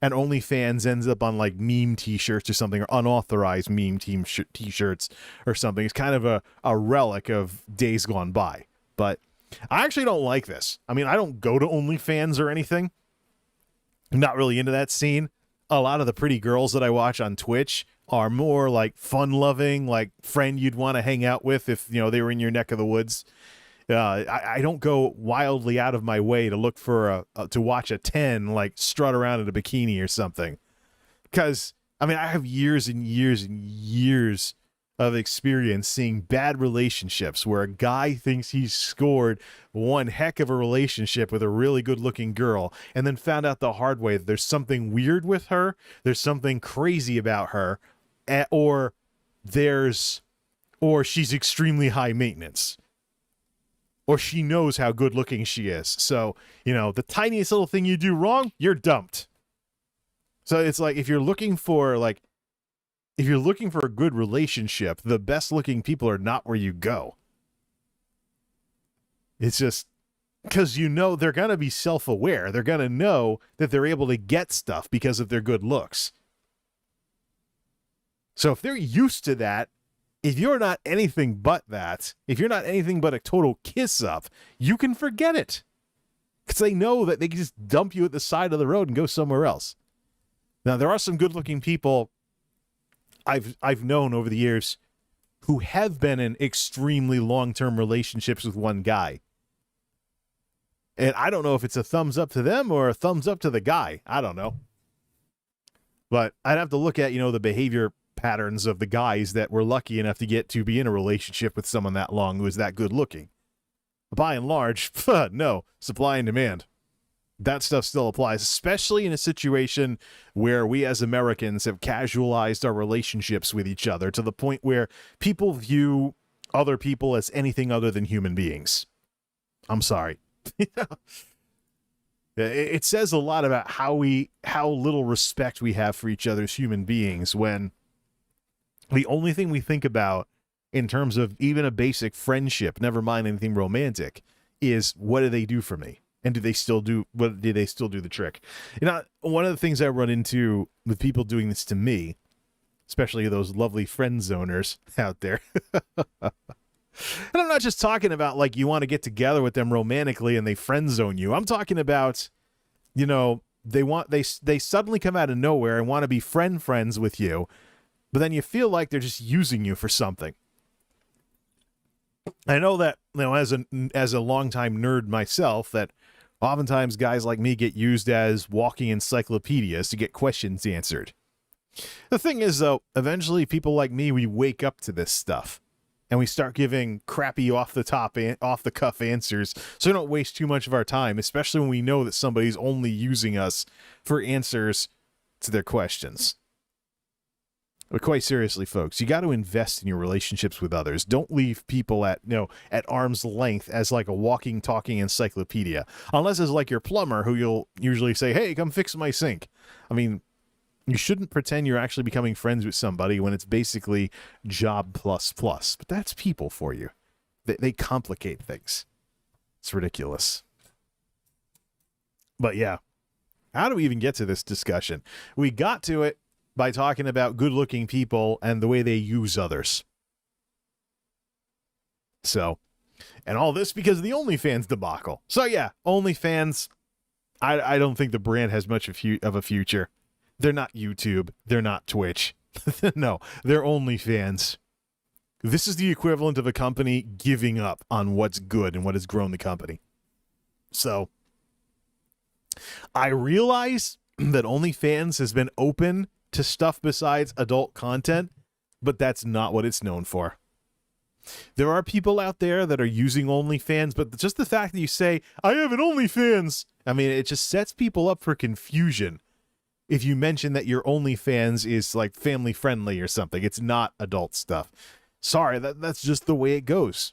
Speaker 1: And OnlyFans ends up on like meme t-shirts or something, or unauthorized meme t-shirts or something. It's kind of a relic of days gone by. But I actually don't like this. I mean, I don't go to OnlyFans or anything. I'm not really into that scene. A lot of the pretty girls that I watch on Twitch are more like fun-loving, like friend you'd want to hang out with if, you know, they were in your neck of the woods. I don't go wildly out of my way to look for to watch a 10 like strut around in a bikini or something. Because, I mean, I have years and years and years of experience seeing bad relationships where a guy thinks he's scored one heck of a relationship with a really good looking girl and then found out the hard way that there's something weird with her, there's something crazy about her, or she's extremely high maintenance, or she knows how good looking she is. So, you know, the tiniest little thing you do wrong, you're dumped. So it's like, if you're looking for a good relationship, the best looking people are not where you go. It's just because, you know, they're going to be self-aware. They're going to know that they're able to get stuff because of their good looks. So if they're used to that, if you're not anything but that, if you're not anything but a total kiss up, you can forget it. Because they know that they can just dump you at the side of the road and go somewhere else. Now, there are some good looking people I've known over the years who have been in extremely long-term relationships with one guy. And I don't know if it's a thumbs up to them or a thumbs up to the guy. I don't know. But I'd have to look at, you know, the behavior patterns of the guys that were lucky enough to get to be in a relationship with someone that long who is that good looking. By and large, no, supply and demand. That stuff still applies, especially in a situation where we as Americans have casualized our relationships with each other to the point where people view other people as anything other than human beings. I'm sorry. It says a lot about how little respect we have for each other as human beings when the only thing we think about in terms of even a basic friendship, never mind anything romantic, is what do they do for me? And do they still do the trick? You know, one of the things I run into with people doing this to me, especially those lovely friend zoners out there, and I'm not just talking about like you want to get together with them romantically and they friend zone you. I'm talking about, you know, they suddenly come out of nowhere and want to be friends with you, but then you feel like they're just using you for something. I know that, you know, as a longtime nerd myself, that oftentimes guys like me get used as walking encyclopedias to get questions answered. The thing is, though, eventually people like me, we wake up to this stuff and we start giving crappy off the cuff answers so we don't waste too much of our time, especially when we know that somebody's only using us for answers to their questions. But quite seriously, folks, you got to invest in your relationships with others. Don't leave people at arm's length as like a walking, talking encyclopedia. Unless it's like your plumber who you'll usually say, hey, come fix my sink. I mean, you shouldn't pretend you're actually becoming friends with somebody when it's basically job plus. But that's people for you. They complicate things. It's ridiculous. But yeah, how do we even get to this discussion? We got to it by talking about good-looking people and the way they use others. So, and all this because of the OnlyFans debacle. So yeah, OnlyFans, I don't think the brand has much of a future. They're not YouTube. They're not Twitch. No, they're OnlyFans. This is the equivalent of a company giving up on what's good and what has grown the company. So I realize that OnlyFans has been open to stuff besides adult content, but that's not what it's known for. There are people out there that are using OnlyFans, but just the fact that you say, I have an OnlyFans, I mean, it just sets people up for confusion. If you mention that your OnlyFans is like family friendly or something, it's not adult stuff. Sorry, that's just the way it goes.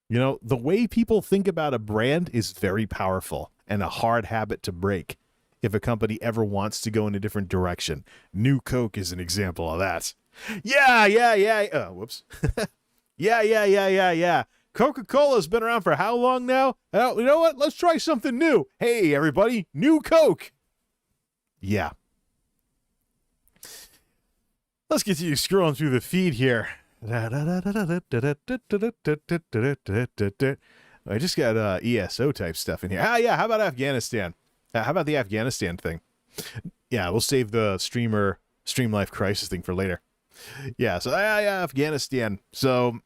Speaker 1: You know, the way people think about a brand is very powerful and a hard habit to break if a company ever wants to go in a different direction. New Coke is an example of that. Yeah. Whoops. Yeah. Coca-Cola's been around for how long now? You know what? Let's try something new. Hey, everybody, New Coke. Yeah. Let's get you scrolling through the feed here. I just got ESO type stuff in here. Yeah, how about Afghanistan? How about the Afghanistan thing? Yeah, we'll save the Stream Life Crisis thing for later. Yeah, so Afghanistan. So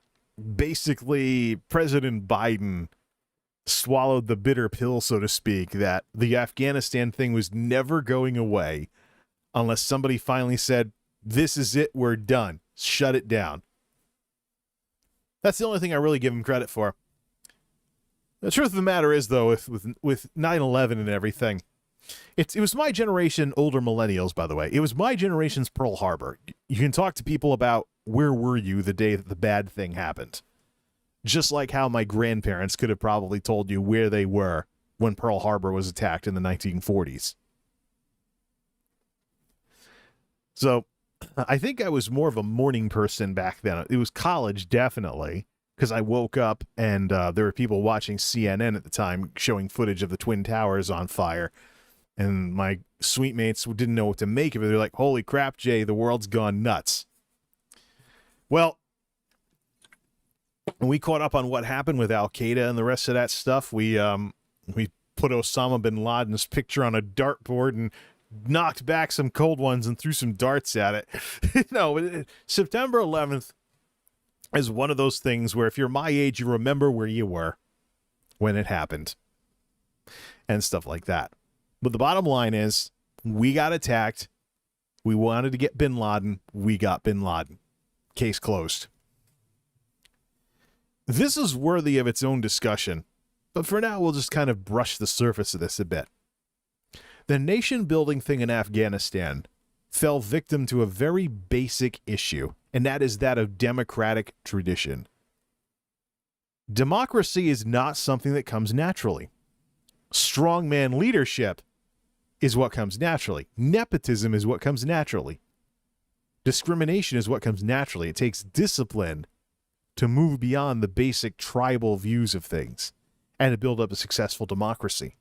Speaker 1: basically, President Biden swallowed the bitter pill, so to speak, that the Afghanistan thing was never going away unless somebody finally said, this is it, we're done. Shut it down. That's the only thing I really give him credit for. The truth of the matter is, though, with 9/11 and everything, it was my generation, older millennials, by the way. It was my generation's Pearl Harbor. You can talk to people about where were you the day that the bad thing happened. Just like how my grandparents could have probably told you where they were when Pearl Harbor was attacked in the 1940s. So I think I was more of a morning person back then. It was college, definitely, because I woke up and there were people watching CNN at the time showing footage of the Twin Towers on fire. And my suite mates didn't know what to make of it. They're like, holy crap, Jay, the world's gone nuts. Well, when we caught up on what happened with Al-Qaeda and the rest of that stuff, we put Osama bin Laden's picture on a dartboard and knocked back some cold ones and threw some darts at it. No, September 11th is one of those things where if you're my age, you remember where you were when it happened and stuff like that. But the bottom line is we got attacked. We wanted to get bin Laden. We got bin Laden. Case closed. This is worthy of its own discussion, but for now, we'll just kind of brush the surface of this a bit. The nation-building thing in Afghanistan fell victim to a very basic issue, and that is that of democratic tradition. Democracy is not something that comes naturally. Strongman leadership is what comes naturally. Nepotism is what comes naturally. Discrimination is what comes naturally. It takes discipline to move beyond the basic tribal views of things and to build up a successful democracy.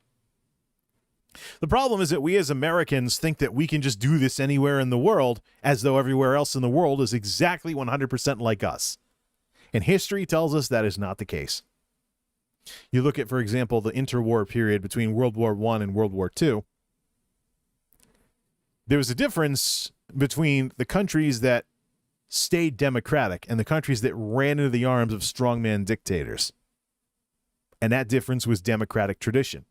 Speaker 1: The problem is that we as Americans think that we can just do this anywhere in the world as though everywhere else in the world is exactly 100% like us. And history tells us that is not the case. You look at, for example, the interwar period between World War I and World War II. There was a difference between the countries that stayed democratic and the countries that ran into the arms of strongman dictators. And that difference was democratic tradition.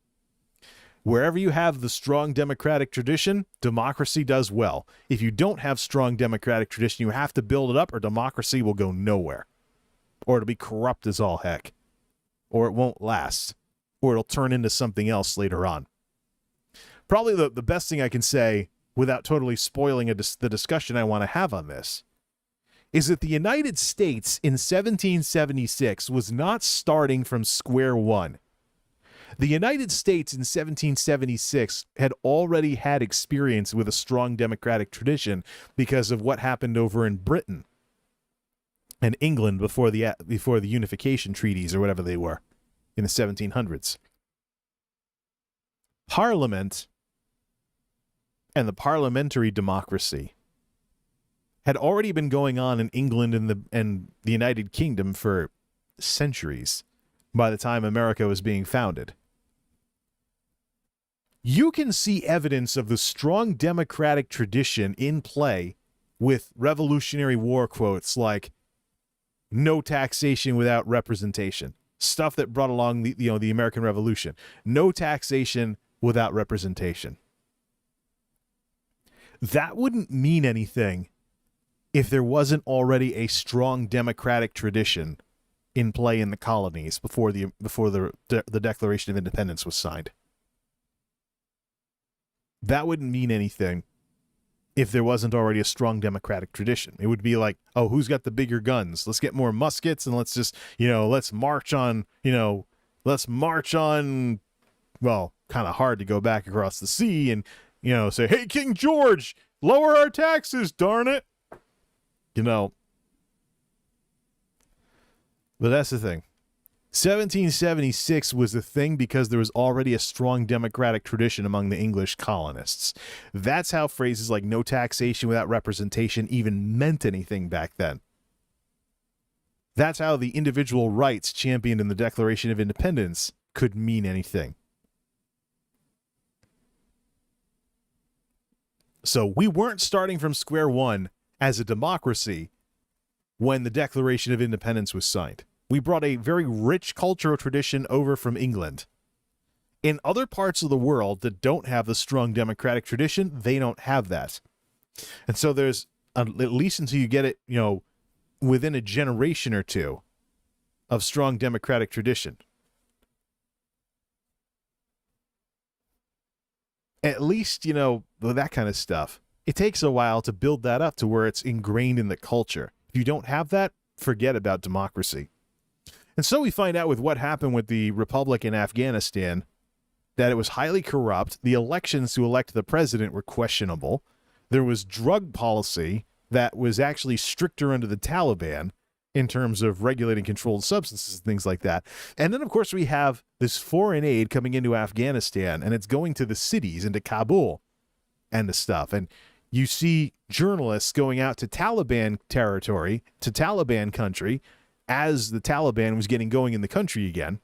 Speaker 1: Wherever you have the strong democratic tradition, democracy does well. If you don't have strong democratic tradition, you have to build it up or democracy will go nowhere. Or it'll be corrupt as all heck. Or it won't last. Or it'll turn into something else later on. Probably the best thing I can say, without totally spoiling the discussion I want to have on this, is that the United States in 1776 was not starting from square one. The United States in 1776 had already had experience with a strong democratic tradition because of what happened over in Britain and England before the unification treaties or whatever they were in the 1700s. Parliament and the parliamentary democracy had already been going on in England and the United Kingdom for centuries by the time America was being founded. You can see evidence of the strong democratic tradition in play with Revolutionary War quotes like, no taxation without representation. Stuff that brought along the American Revolution. No taxation without representation. That wouldn't mean anything if there wasn't already a strong democratic tradition in play in the colonies before the Declaration of Independence was signed. That wouldn't mean anything if there wasn't already a strong democratic tradition. It would be like, oh, who's got the bigger guns? Let's get more muskets and let's just, let's march on, well, kind of hard to go back across the sea and, say, hey, King George, lower our taxes, darn it. But that's the thing. 1776 was the thing because there was already a strong democratic tradition among the English colonists. That's how phrases like no taxation without representation even meant anything back then. That's how the individual rights championed in the Declaration of Independence could mean anything. So we weren't starting from square one as a democracy when the Declaration of Independence was signed. We brought a very rich cultural tradition over from England. In other parts of the world that don't have the strong democratic tradition, they don't have that. And so there's, at least until you get it, within a generation or two of strong democratic tradition. At least, that kind of stuff. It takes a while to build that up to where it's ingrained in the culture. If you don't have that, forget about democracy. And so we find out with what happened with the Republic in Afghanistan that it was highly corrupt. The elections to elect the president were questionable. There was drug policy that was actually stricter under the Taliban in terms of regulating controlled substances and things like that. And then, of course, we have this foreign aid coming into Afghanistan, and it's going to the cities, into Kabul and the stuff. And you see journalists going out to Taliban territory, to Taliban country, as the Taliban was getting going in the country again.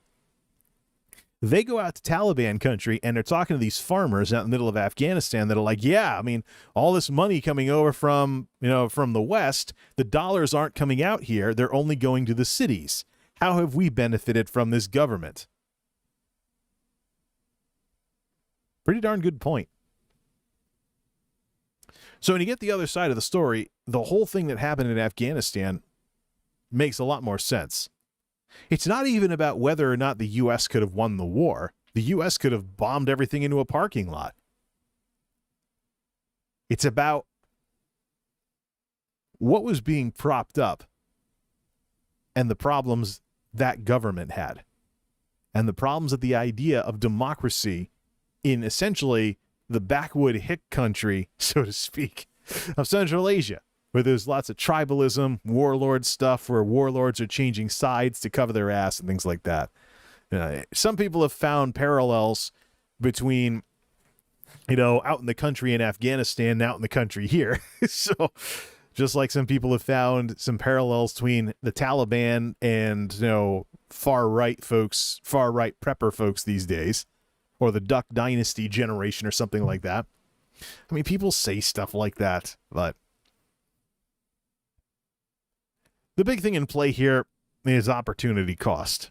Speaker 1: They go out to Taliban country and they're talking to these farmers out in the middle of Afghanistan that are like, yeah, I mean, all this money coming over from the West, the dollars aren't coming out here. They're only going to the cities. How have we benefited from this government? Pretty darn good point. So when you get the other side of the story, the whole thing that happened in Afghanistan makes a lot more sense. It's not even about whether or not the U.S. could have won the war. The U.S. could have bombed everything into a parking lot. It's about what was being propped up and the problems that government had and the problems of the idea of democracy in essentially the backwood hick country, so to speak, of Central Asia, where there's lots of tribalism, warlord stuff, where warlords are changing sides to cover their ass and things like that. Some people have found parallels between, out in the country in Afghanistan and out in the country here. So just like some people have found some parallels between the Taliban and, far-right folks, far-right prepper folks these days, or the Duck Dynasty generation or something like that. I mean, people say stuff like that, but the big thing in play here is opportunity cost.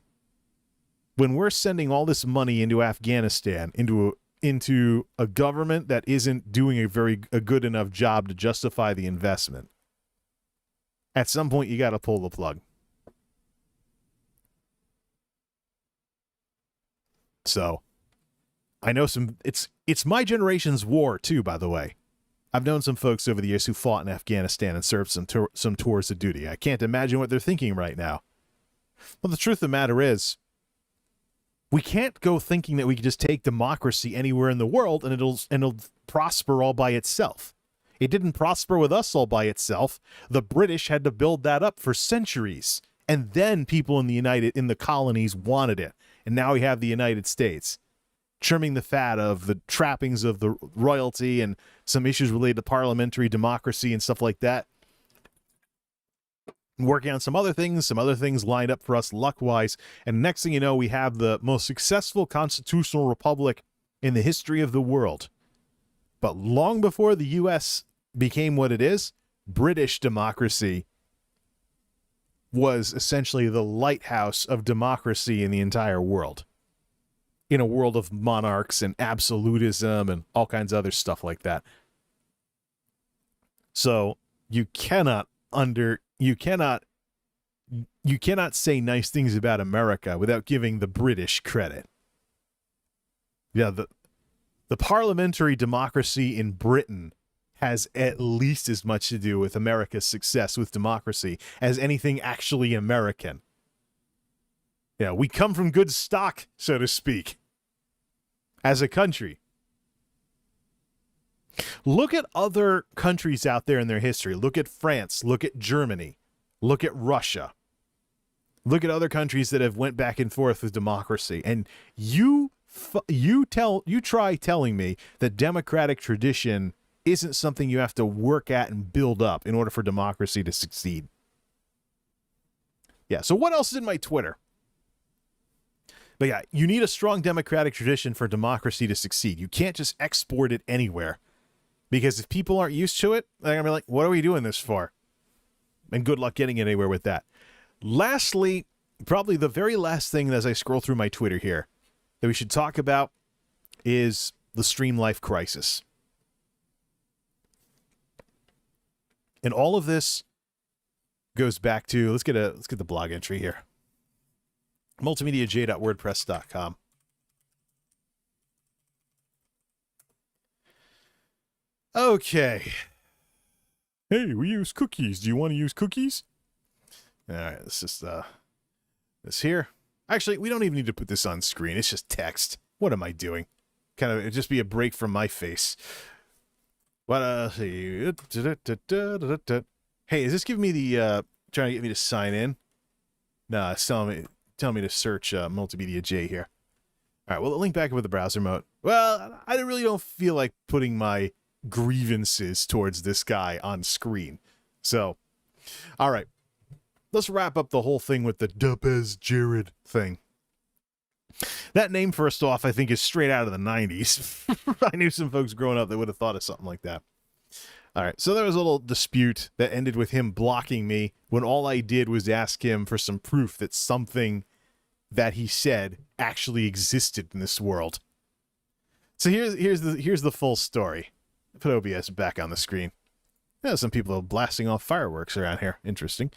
Speaker 1: When we're sending all this money into Afghanistan, into a government that isn't doing a good enough job to justify the investment, at some point you got to pull the plug. So, I know it's my generation's war too, by the way. I've known some folks over the years who fought in Afghanistan and served some tours of duty. I can't imagine what they're thinking right now. Well, the truth of the matter is, we can't go thinking that we can just take democracy anywhere in the world and it'll prosper all by itself. It didn't prosper with us all by itself. The British had to build that up for centuries, and then people in the colonies wanted it, and now we have the United States, trimming the fat of the trappings of the royalty and some issues related to parliamentary democracy and stuff like that. Working on some other things lined up for us luck-wise, and next thing you know, we have the most successful constitutional republic in the history of the world. But long before the U.S. became what it is, British democracy was essentially the lighthouse of democracy in the entire world, in a world of monarchs and absolutism and all kinds of other stuff like that. So you cannot say nice things about America without giving the British credit. Yeah, the parliamentary democracy in Britain has at least as much to do with America's success with democracy as anything actually American. Yeah, we come from good stock, so to speak, as a country. Look at other countries out there in their history. Look at France. Look at Germany. Look at Russia. Look at other countries that have went back and forth with democracy. And you try telling me that democratic tradition isn't something you have to work at and build up in order for democracy to succeed. Yeah, so what else is in my Twitter? But yeah, you need a strong democratic tradition for democracy to succeed. You can't just export it anywhere. Because if people aren't used to it, they're going to be like, what are we doing this for? And good luck getting anywhere with that. Lastly, probably the very last thing as I scroll through my Twitter here that we should talk about is the stream life crisis. And all of this goes back to, let's get the blog entry here. MultimediaJay.wordpress.com. Okay. Hey, we use cookies. Do you want to use cookies? All right, let's just this here. Actually, we don't even need to put this on screen. It's just text. What am I doing? Kind of, it'd just be a break from my face. What hey, is this giving me the trying to get me to sign in? No, it's telling me to search MultimediaJay here. All right, well, link back with the browser mode. Well, I really don't feel like putting my grievances towards this guy on screen. So, all right, let's wrap up the whole thing with the Dupez Jared thing. That name, first off, I think is straight out of the 90s. I knew some folks growing up that would have thought of something like that. All right, so there was a little dispute that ended with him blocking me when all I did was ask him for some proof that something that he said actually existed in this world. So here's the full story. Put OBS back on the screen. Yeah, some people are blasting off fireworks around here. Interesting.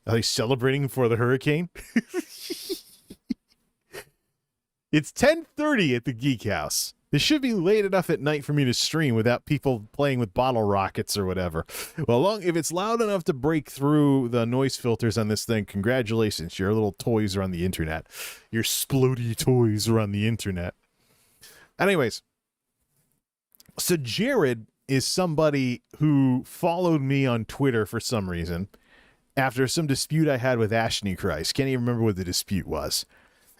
Speaker 1: Are they celebrating for the hurricane? It's 10:30 at the Geek House. This should be late enough at night for me to stream without people playing with bottle rockets or whatever. Well, if it's loud enough to break through the noise filters on this thing, congratulations. Your little toys are on the internet. Your splody toys are on the internet. Anyways, so Jared is somebody who followed me on Twitter for some reason after some dispute I had with Ashney Christ. Can't even remember what the dispute was.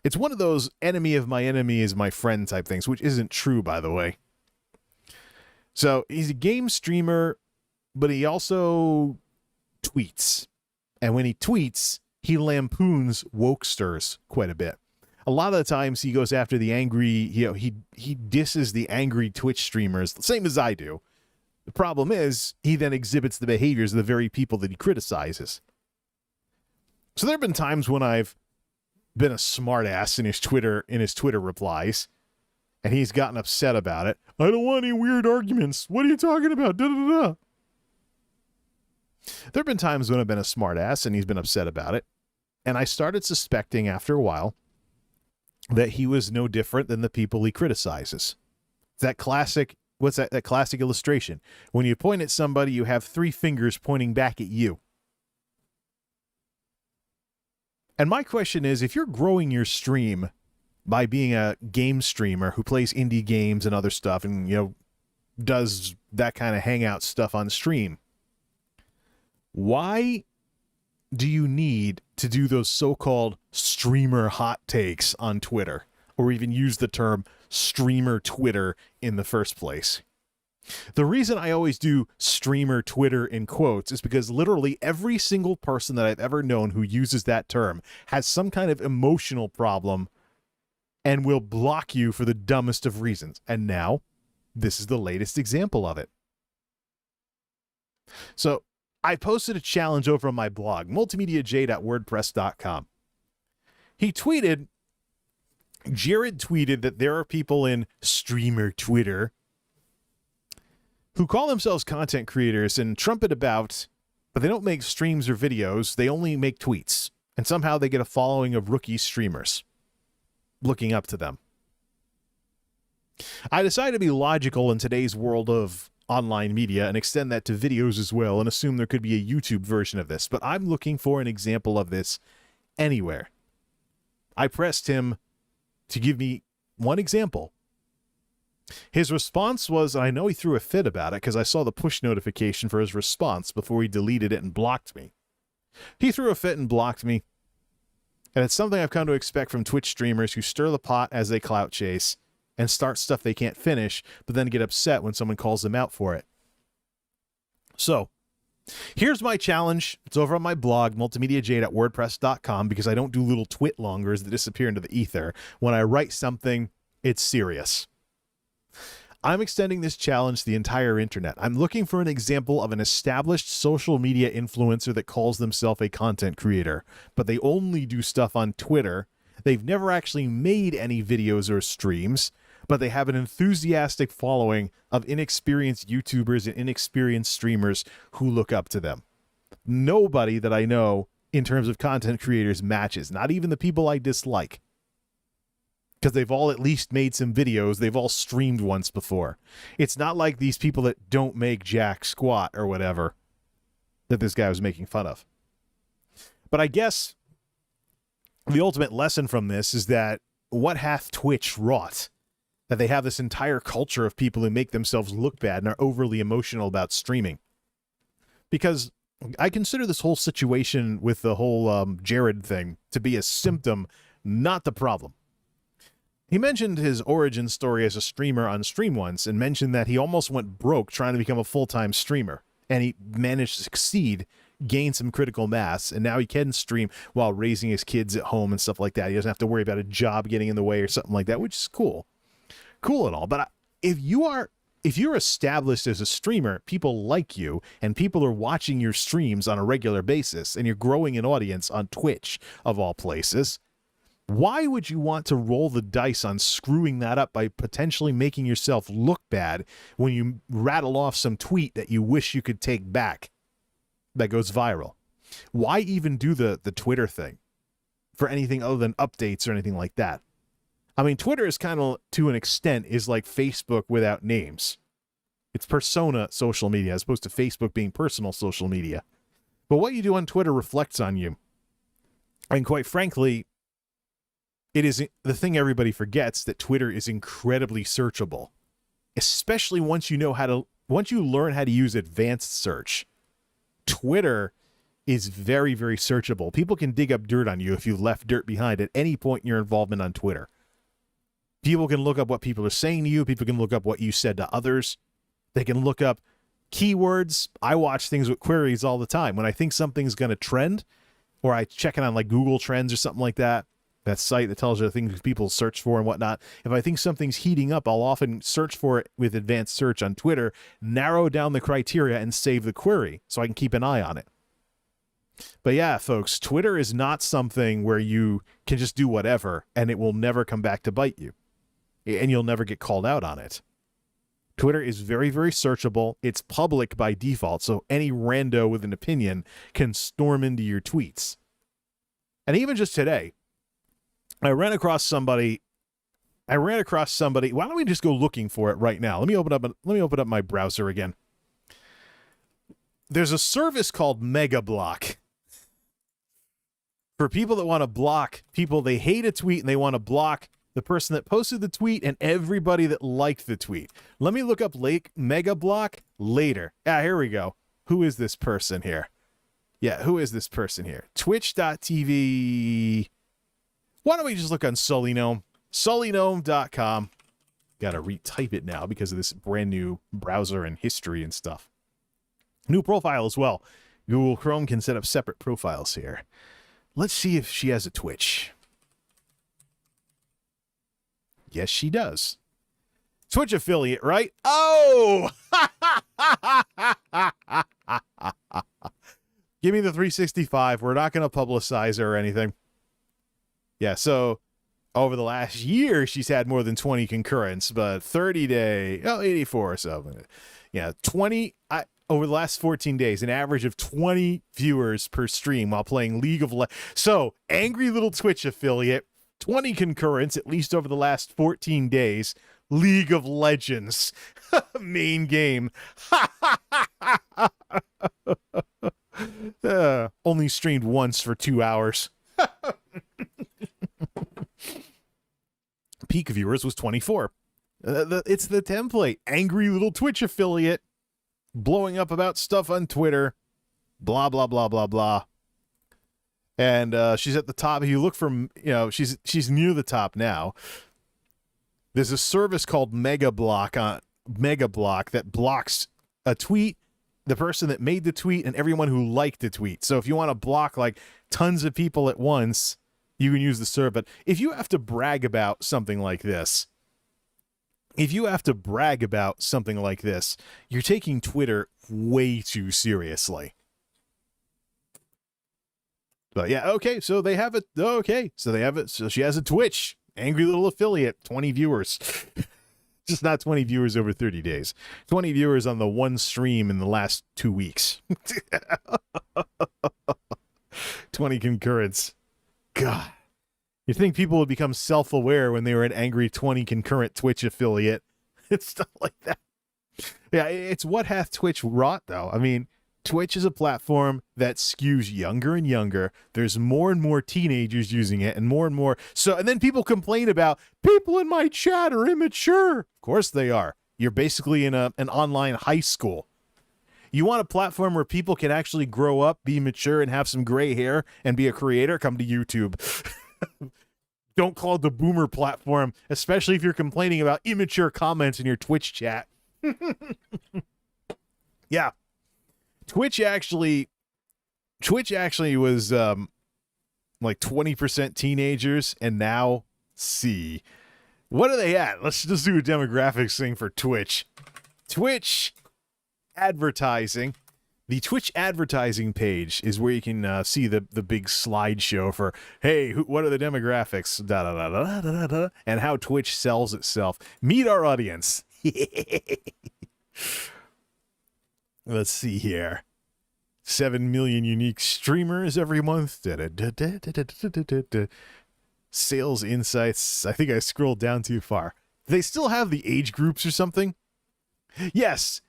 Speaker 1: It's one of those enemy of my enemy is my friend type things, which isn't true, by the way. So he's a game streamer, but he also tweets. And when he tweets, he lampoons wokesters quite a bit. A lot of the times he goes after the angry, he disses the angry Twitch streamers, the same as I do. The problem is he then exhibits the behaviors of the very people that he criticizes. So there have been times when I've been a smartass in his Twitter replies, and he's gotten upset about it. I don't want any weird arguments. What are you talking about? Da, da, da, da. There have been times when I've been a smartass and he's been upset about it, and I started suspecting after a while that he was no different than the people he criticizes. That classic, what's that classic illustration? When you point at somebody, you have three fingers pointing back at you. And my question is, if you're growing your stream by being a game streamer who plays indie games and other stuff and, does that kind of hangout stuff on stream, why do you need to do those so-called streamer hot takes on Twitter, or even use the term streamer Twitter in the first place? The reason I always do streamer Twitter in quotes is because literally every single person that I've ever known who uses that term has some kind of emotional problem and will block you for the dumbest of reasons. And now, this is the latest example of it. So, I posted a challenge over on my blog, multimediajay.wordpress.com. Jared tweeted that there are people in streamer Twitter who call themselves content creators and trumpet about, but they don't make streams or videos. They only make tweets. And somehow they get a following of rookie streamers looking up to them. I decided to be logical in today's world of online media and extend that to videos as well and assume there could be a YouTube version of this. But I'm looking for an example of this anywhere. I pressed him to give me one example. His response was, I know he threw a fit about it because I saw the push notification for his response before he deleted it and blocked me. He threw a fit and blocked me. And it's something I've come to expect from Twitch streamers who stir the pot as they clout chase and start stuff they can't finish, but then get upset when someone calls them out for it. So, here's my challenge. It's over on my blog, multimediajay.wordpress.com, because I don't do little twit longers that disappear into the ether. When I write something, it's serious. I'm extending this challenge to the entire internet. I'm looking for an example of an established social media influencer that calls themselves a content creator, but they only do stuff on Twitter. They've never actually made any videos or streams, but they have an enthusiastic following of inexperienced YouTubers and inexperienced streamers who look up to them. Nobody that I know in terms of content creators matches, not even the people I dislike. Because they've all at least made some videos. They've all streamed once before. It's not like these people that don't make jack squat or whatever that this guy was making fun of. But I guess the ultimate lesson from this is that what hath Twitch wrought? That they have this entire culture of people who make themselves look bad and are overly emotional about streaming. Because I consider this whole situation with the whole Jared thing to be a symptom, not the problem. He mentioned his origin story as a streamer on Stream Once and mentioned that he almost went broke trying to become a full-time streamer. And he managed to succeed, gain some critical mass, and now he can stream while raising his kids at home and stuff like that. He doesn't have to worry about a job getting in the way or something like that, which is cool. Cool and all, but if you're established as a streamer, people like you and people are watching your streams on a regular basis and you're growing an audience on Twitch of all places, why would you want to roll the dice on screwing that up by potentially making yourself look bad when you rattle off some tweet that you wish you could take back that goes viral? Why even do the Twitter thing for anything other than updates or anything like that? I mean, Twitter is kind of, to an extent, is like Facebook without names. It's persona social media as opposed to Facebook being personal social media. But what you do on Twitter reflects on you. And quite frankly, it is the thing everybody forgets, that Twitter is incredibly searchable, especially once you learn how to use advanced search. Twitter is very, very searchable. People can dig up dirt on you if you've left dirt behind at any point in your involvement on Twitter. People can look up what people are saying to you. People can look up what you said to others. They can look up keywords. I watch things with queries all the time. When I think something's going to trend, or I check it on like Google Trends or something like that, that site that tells you the things people search for and whatnot. If I think something's heating up, I'll often search for it with advanced search on Twitter, narrow down the criteria, and save the query so I can keep an eye on it. But yeah, folks, Twitter is not something where you can just do whatever and it will never come back to bite you. And you'll never get called out on it. Twitter is very, very searchable. It's public by default, so any rando with an opinion can storm into your tweets. And even just today, I ran across somebody. Why don't we just go looking for it right now? Let me open up my browser again. There's a service called MegaBlock for people that want to block people. They hate a tweet and they want to block the person that posted the tweet and everybody that liked the tweet. Let me look up MegaBlock later. Here we go. Who is this person here? Yeah, who is this person here? Twitch.tv. Why don't we just look on Sully Gnome? SullyGnome.com. Got to retype it now because of this brand new browser and history and stuff. New profile as well. Google Chrome can set up separate profiles here. Let's see if she has a Twitch. Yes, she does. Twitch affiliate, right? Oh! Give me the 365. We're not going to publicize her or anything. Yeah, so over the last year, she's had more than 20 concurrents, but 30-day, 84 or so. Yeah, 20, over the last 14 days, an average of 20 viewers per stream while playing League of Legends. So, angry little Twitch affiliate, 20 concurrents, at least over the last 14 days, League of Legends, main game. Only streamed once for 2 hours. Peak viewers was 24. It's the template. Angry little Twitch affiliate blowing up about stuff on Twitter. Blah, blah, blah, blah, blah. And she's at the top. If you look from, she's near the top now. There's a service called Megablock that blocks a tweet, the person that made the tweet, and everyone who liked the tweet. So if you want to block like tons of people at once, you can use the service. But if you have to brag about something like this, you're taking Twitter way too seriously. But yeah, okay, so they have it. Okay, so they have it. So she has a Twitch. Angry little affiliate, 20 viewers. Just not 20 viewers over 30 days. 20 viewers on the one stream in the last 2 weeks. 20 concurrents. God. You think people would become self-aware when they were an angry 20 concurrent Twitch affiliate? It's stuff like that. Yeah, it's what hath Twitch wrought, though. I mean, Twitch is a platform that skews younger and younger. There's more and more teenagers using it, and more. So, and then people complain about people in my chat are immature. Of course they are. You're basically in an online high school. You want a platform where people can actually grow up, be mature, and have some gray hair and be a creator? Come to YouTube. Don't call it the boomer platform, especially if you're complaining about immature comments in your Twitch chat. Yeah. Twitch actually was like 20% teenagers, and now see. What are they at? Let's just do a demographics thing for Twitch. Twitch advertising. The Twitch advertising page is where you can see the big slideshow for, hey, what are the demographics, and how Twitch sells itself. Meet our audience. Let's see here. 7 million unique streamers every month. Sales insights. I think I scrolled down too far. Do they still have the age groups or something? Yes.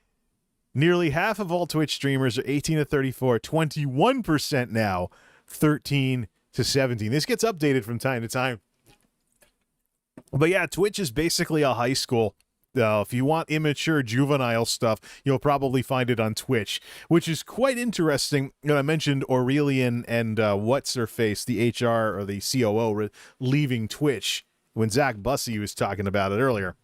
Speaker 1: Nearly half of all Twitch streamers are 18 to 34, 21% now, 13 to 17. This gets updated from time to time. But yeah, Twitch is basically a high school. If you want immature, juvenile stuff, you'll probably find it on Twitch, which is quite interesting. I mentioned Aurelian and What's-Her-Face, the HR or the COO, leaving Twitch when Zach Bussey was talking about it earlier.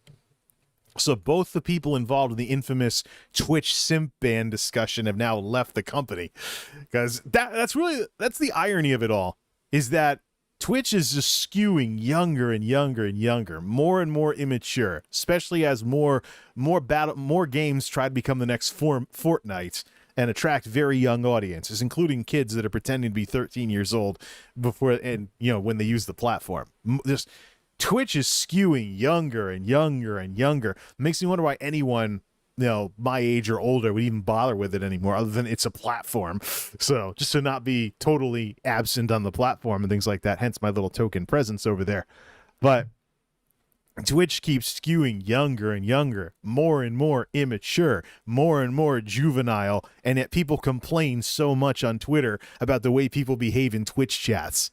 Speaker 1: So both the people involved in the infamous Twitch simp ban discussion have now left the company. Because that's the irony of it all, is that Twitch is just skewing younger and younger and younger, more and more immature, especially as more games try to become the next Fortnite and attract very young audiences, including kids that are pretending to be 13 years old when they use the platform. Just Twitch is skewing younger and younger and younger. Makes me wonder why anyone, my age or older would even bother with it anymore, other than it's a platform. So just to not be totally absent on the platform and things like that, hence my little token presence over there. But Twitch keeps skewing younger and younger, more and more immature, more and more juvenile, and yet people complain so much on Twitter about the way people behave in Twitch chats.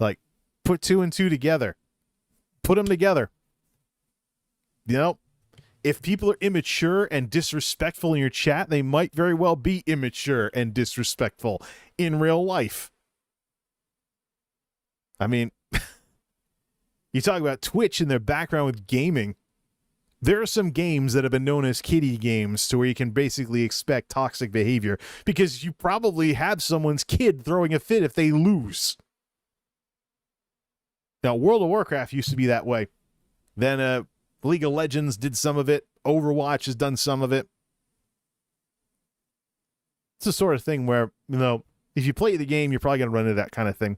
Speaker 1: Like, put 2 and 2 together. Put them together. If people are immature and disrespectful in your chat, they might very well be immature and disrespectful in real life. I mean, you talk about Twitch and their background with gaming. There are some games that have been known as kiddie games to where you can basically expect toxic behavior because you probably have someone's kid throwing a fit if they lose. Now, World of Warcraft used to be that way. Then League of Legends did some of it. Overwatch has done some of it. It's the sort of thing where, if you play the game, you're probably going to run into that kind of thing.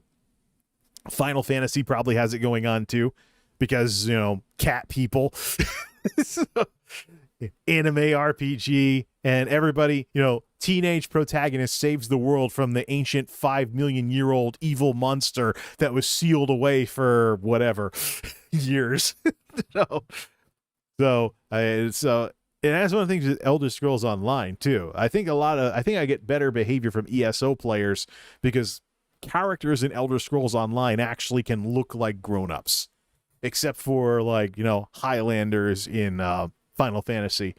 Speaker 1: Final Fantasy probably has it going on too, because, cat people, so, anime RPG, and everybody, teenage protagonist saves the world from the ancient 5 million year old evil monster that was sealed away for whatever years. So it has one of the things with Elder Scrolls Online too. I think I get better behavior from ESO players because characters in Elder Scrolls Online actually can look like grown-ups, except for Highlanders in Final Fantasy.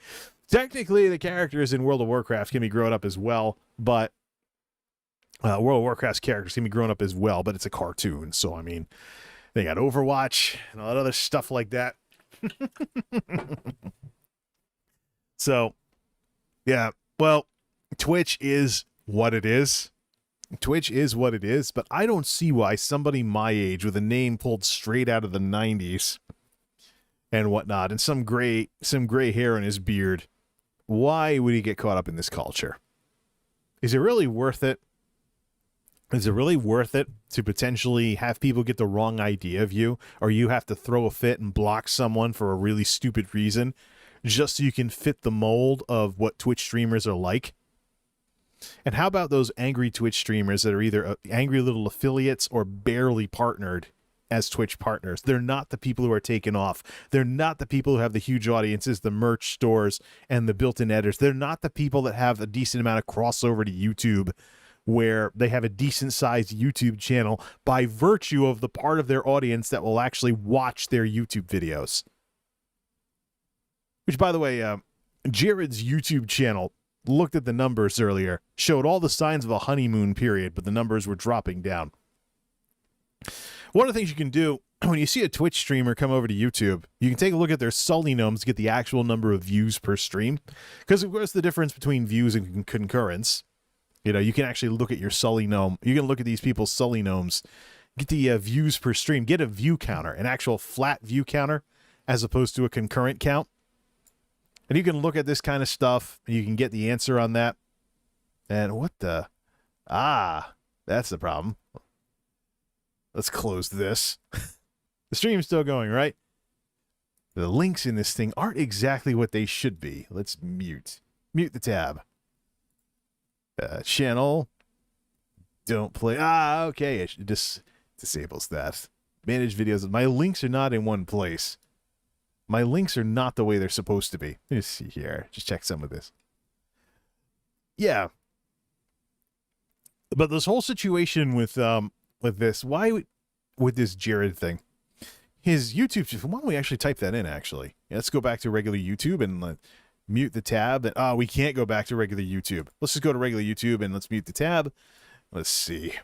Speaker 1: Technically, the characters in World of Warcraft can be grown up as well, but World of Warcraft's characters can be grown up as well, but it's a cartoon, so they got Overwatch and all that other stuff like that. So, yeah, well, Twitch is what it is. Twitch is what it is, but I don't see why somebody my age with a name pulled straight out of the 90s and whatnot, and some gray hair in his beard, why would he get caught up in this culture? Is it really worth it? Is it really worth it to potentially have people get the wrong idea of you, or you have to throw a fit and block someone for a really stupid reason just so you can fit the mold of what Twitch streamers are like? And how about those angry Twitch streamers that are either angry little affiliates or barely partnered as Twitch partners? They're not the people who are taken off. They're not the people who have the huge audiences, the merch stores, and the built-in editors. They're not the people that have a decent amount of crossover to YouTube, where they have a decent-sized YouTube channel by virtue of the part of their audience that will actually watch their YouTube videos. Which, by the way, Jared's YouTube channel, looked at the numbers earlier, showed all the signs of a honeymoon period, but the numbers were dropping down. One of the things you can do when you see a Twitch streamer come over to YouTube, you can take a look at their Sully gnomes to get the actual number of views per stream. Because, of course, the difference between views and concurrence, you can actually look at your Sully gnome. You can look at these people's Sully gnomes, get the views per stream, get a view counter, an actual flat view counter, as opposed to a concurrent count. And you can look at this kind of stuff, and you can get the answer on that. And what the... that's the problem. Let's close this. The stream's still going, right? The links in this thing aren't exactly what they should be. Let's mute. Mute the tab. Channel. Don't play. Okay. It just disables that. Manage videos. My links are not in one place. My links are not the way they're supposed to be. Let me see here. Just check some of this. Yeah. But this whole situation with this, why with this Jared thing? His YouTube, why don't we actually type that in, actually? Yeah, let's go back to regular YouTube and mute the tab. And we can't go back to regular YouTube. Let's just go to regular YouTube and let's mute the tab. Let's see.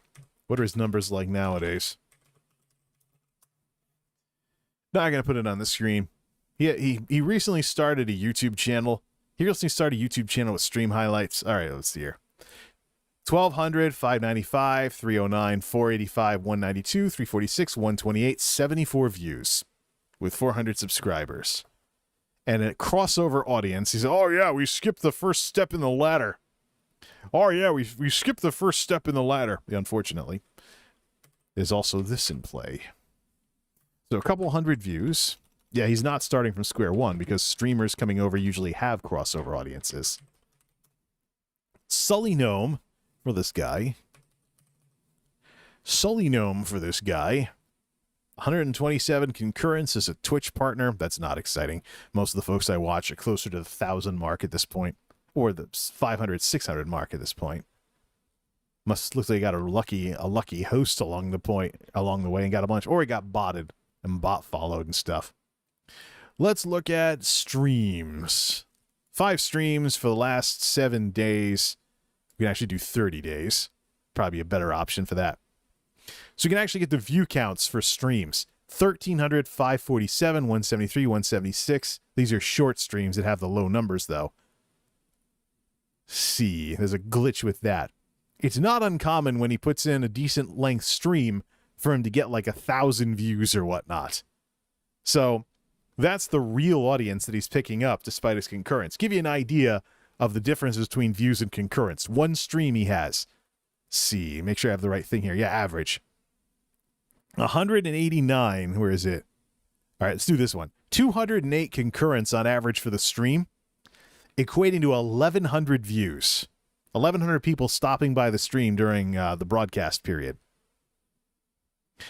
Speaker 1: What are his numbers like nowadays? Not going to put it on the screen. He recently started a YouTube channel. He recently started a YouTube channel with stream highlights. All right, let's see here. 1,200, 595, 309, 485, 192, 346, 128, 74 views with 400 subscribers. And a crossover audience. He said, oh, yeah, we skipped the first step in the ladder. Oh, yeah, we skipped the first step in the ladder. Unfortunately, there's also this in play. So a couple hundred views. Yeah, he's not starting from square one because streamers coming over usually have crossover audiences. Sully gnome for this guy. Sully gnome for this guy. 127 concurrence as a Twitch partner. That's not exciting. Most of the folks I watch are closer to the 1,000 mark at this point, or the 500, 600 mark at this point. Must look like he got a lucky host along the way and got a bunch, or he got botted and bot followed and stuff. Let's look at streams. 5 streams for the last 7 days. We can actually do 30 days. Probably a better option for that. So you can actually get the view counts for streams. 1,300, 547, 173, 176. These are short streams that have the low numbers, though. See, there's a glitch with that. It's not uncommon when he puts in a decent length stream for him to get like 1,000 views or whatnot. So that's the real audience that he's picking up despite his concurrence. Give you an idea of the differences between views and concurrence. One stream he has. See, make sure I have the right thing here. Yeah, average. 189. Where is it? All right, let's do this one. 208 concurrence on average for the stream, equating to 1,100 views. 1,100 people stopping by the stream during the broadcast period.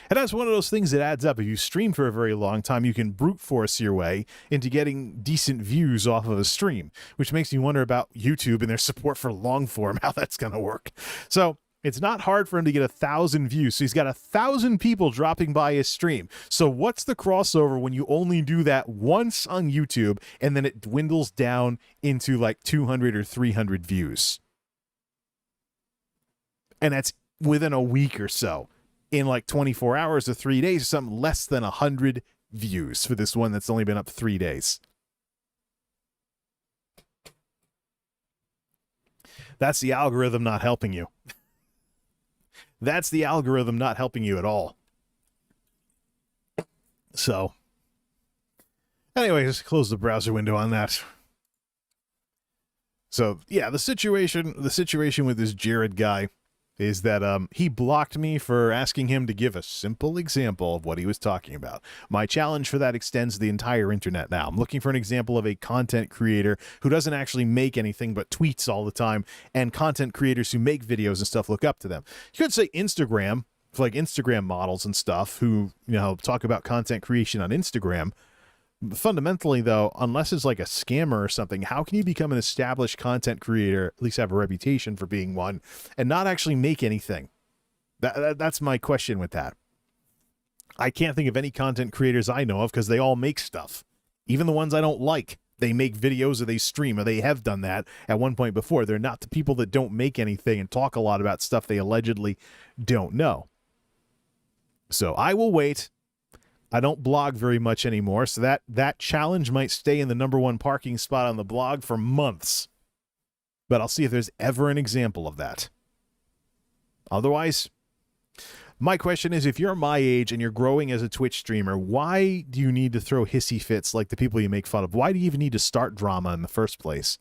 Speaker 1: And that's one of those things that adds up. If you stream for a very long time, you can brute force your way into getting decent views off of a stream, which makes me wonder about YouTube and their support for long form, how that's going to work. So it's not hard for him to get 1,000 views. So he's got 1,000 people dropping by his stream. So what's the crossover when you only do that once on YouTube and then it dwindles down into like 200 or 300 views? And that's within a week or so. In like 24 hours or 3 days, something less than 100 views for this one that's only been up 3 days. That's the algorithm not helping you. That's the algorithm not helping you at all. So, anyway, just close the browser window on that. So, yeah, the situation with this Jared guy is that he blocked me for asking him to give a simple example of what he was talking about. My challenge for that extends to the entire internet now. I'm looking for an example of a content creator who doesn't actually make anything but tweets all the time, and content creators who make videos and stuff look up to them. You could say Instagram, for like Instagram models and stuff who, talk about content creation on Instagram. Fundamentally, though, unless it's like a scammer or something, how can you become an established content creator, at least have a reputation for being one, and not actually make anything? That's my question with that. I can't think of any content creators I know of because they all make stuff. Even the ones I don't like, they make videos or they stream, or they have done that at one point before. They're not the people that don't make anything and talk a lot about stuff they allegedly don't know. So I will wait. I don't blog very much anymore, so that challenge might stay in the #1 parking spot on the blog for months. But I'll see if there's ever an example of that. Otherwise, my question is, if you're my age and you're growing as a Twitch streamer, why do you need to throw hissy fits like the people you make fun of? Why do you even need to start drama in the first place?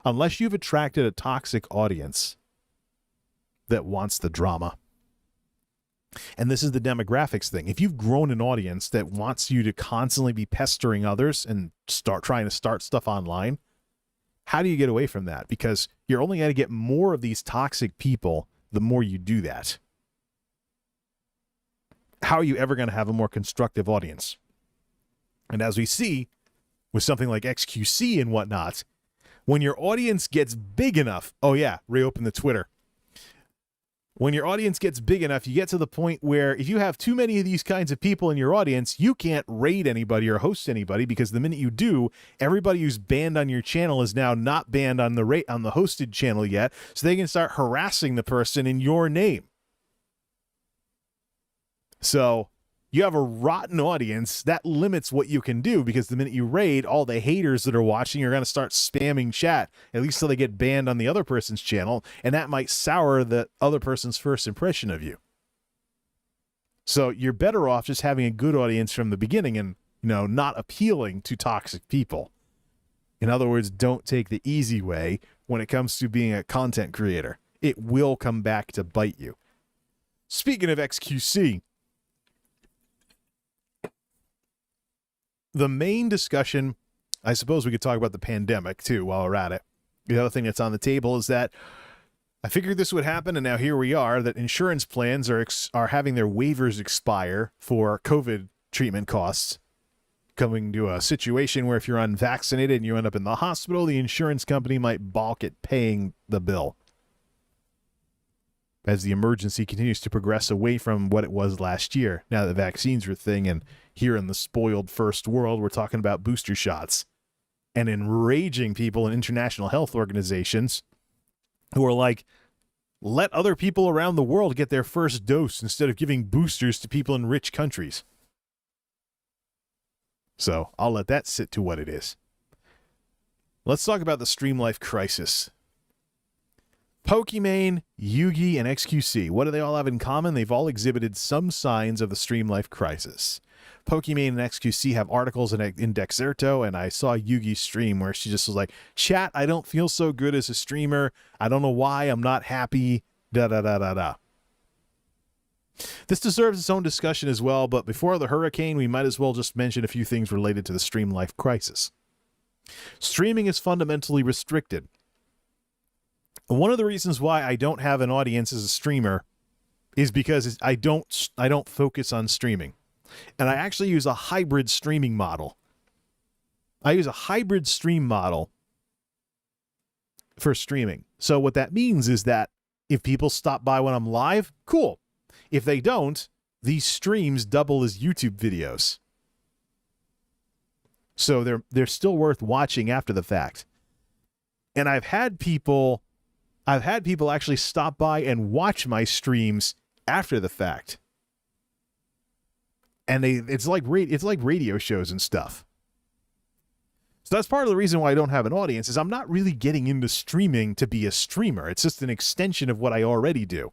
Speaker 1: Unless you've attracted a toxic audience that wants the drama. And this is the demographics thing. If you've grown an audience that wants you to constantly be pestering others and trying to start stuff online, how do you get away from that? Because you're only going to get more of these toxic people the more you do that. How are you ever going to have a more constructive audience? And as we see with something like XQC and whatnot, when your audience gets big enough, oh yeah, reopen the Twitter. When your audience gets big enough, you get to the point where if you have too many of these kinds of people in your audience, you can't raid anybody or host anybody, because the minute you do, everybody who's banned on your channel is now not banned on the hosted channel yet, so they can start harassing the person in your name. So you have a rotten audience. That limits what you can do, because the minute you raid, all the haters that are watching are going to start spamming chat, at least till they get banned on the other person's channel, and that might sour the other person's first impression of you. So you're better off just having a good audience from the beginning and, not appealing to toxic people. In other words, don't take the easy way when it comes to being a content creator. It will come back to bite you. Speaking of XQC, the main discussion, I suppose we could talk about the pandemic too while we're at it. The other thing that's on the table is that I figured this would happen, and now here we are, that insurance plans are having their waivers expire for COVID treatment costs, coming to a situation where if you're unvaccinated and you end up in the hospital, the insurance company might balk at paying the bill as the emergency continues to progress away from what it was last year. Now that vaccines are a thing, and here in the spoiled first world, we're talking about booster shots and enraging people in international health organizations who are like, let other people around the world get their first dose instead of giving boosters to people in rich countries. So I'll let that sit to what it is. Let's talk about the Stream Life crisis. Pokimane, Yugi, and XQC, what do they all have in common? They've all exhibited some signs of the Stream Life crisis. Pokimane and XQC have articles in Dexerto, and I saw Yugi's stream where she just was like, chat, I don't feel so good as a streamer. I don't know why. I'm not happy. Da-da-da-da-da. This deserves its own discussion as well, but before the hurricane, we might as well just mention a few things related to the stream life crisis. Streaming is fundamentally restricted. One of the reasons why I don't have an audience as a streamer is because I don't focus on streaming. And I actually use a hybrid streaming model. I use a hybrid stream model for streaming. So what that means is that if people stop by when I'm live, cool. If they don't, these streams double as YouTube videos. So they're still worth watching after the fact. And I've had people actually stop by and watch my streams after the fact. And it's like radio shows and stuff. So that's part of the reason why I don't have an audience, is I'm not really getting into streaming to be a streamer. It's just an extension of what I already do.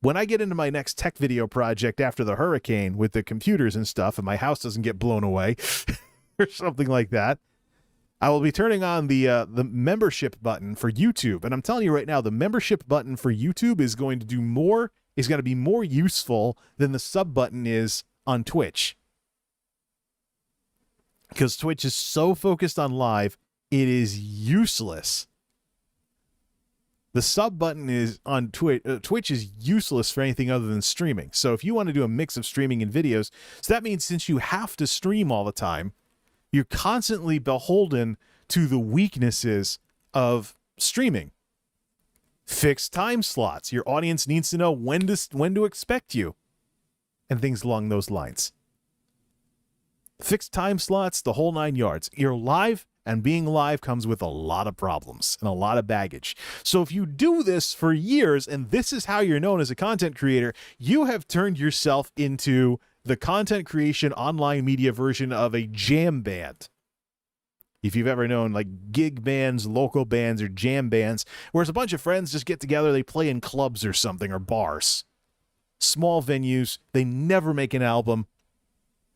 Speaker 1: When I get into my next tech video project after the hurricane with the computers and stuff, and my house doesn't get blown away or something like that, I will be turning on the membership button for YouTube. And I'm telling you right now, the membership button for YouTube is going to be more useful than the sub button is on Twitch. Because Twitch is so focused on live, it is useless. The sub button is on Twitch. Twitch is useless for anything other than streaming. So if you want to do a mix of streaming and videos, so that means since you have to stream all the time, you're constantly beholden to the weaknesses of streaming. Fixed time slots. Your audience needs to know when to expect you, and things along those lines. Fixed time slots, the whole 9 yards. You're live, and being live comes with a lot of problems and a lot of baggage. So if you do this for years, and this is how you're known as a content creator, you have turned yourself into the content creation online media version of a jam band. If you've ever known like gig bands, local bands, or jam bands, where it's a bunch of friends just get together, they play in clubs or something, or bars. Small venues, they never make an album.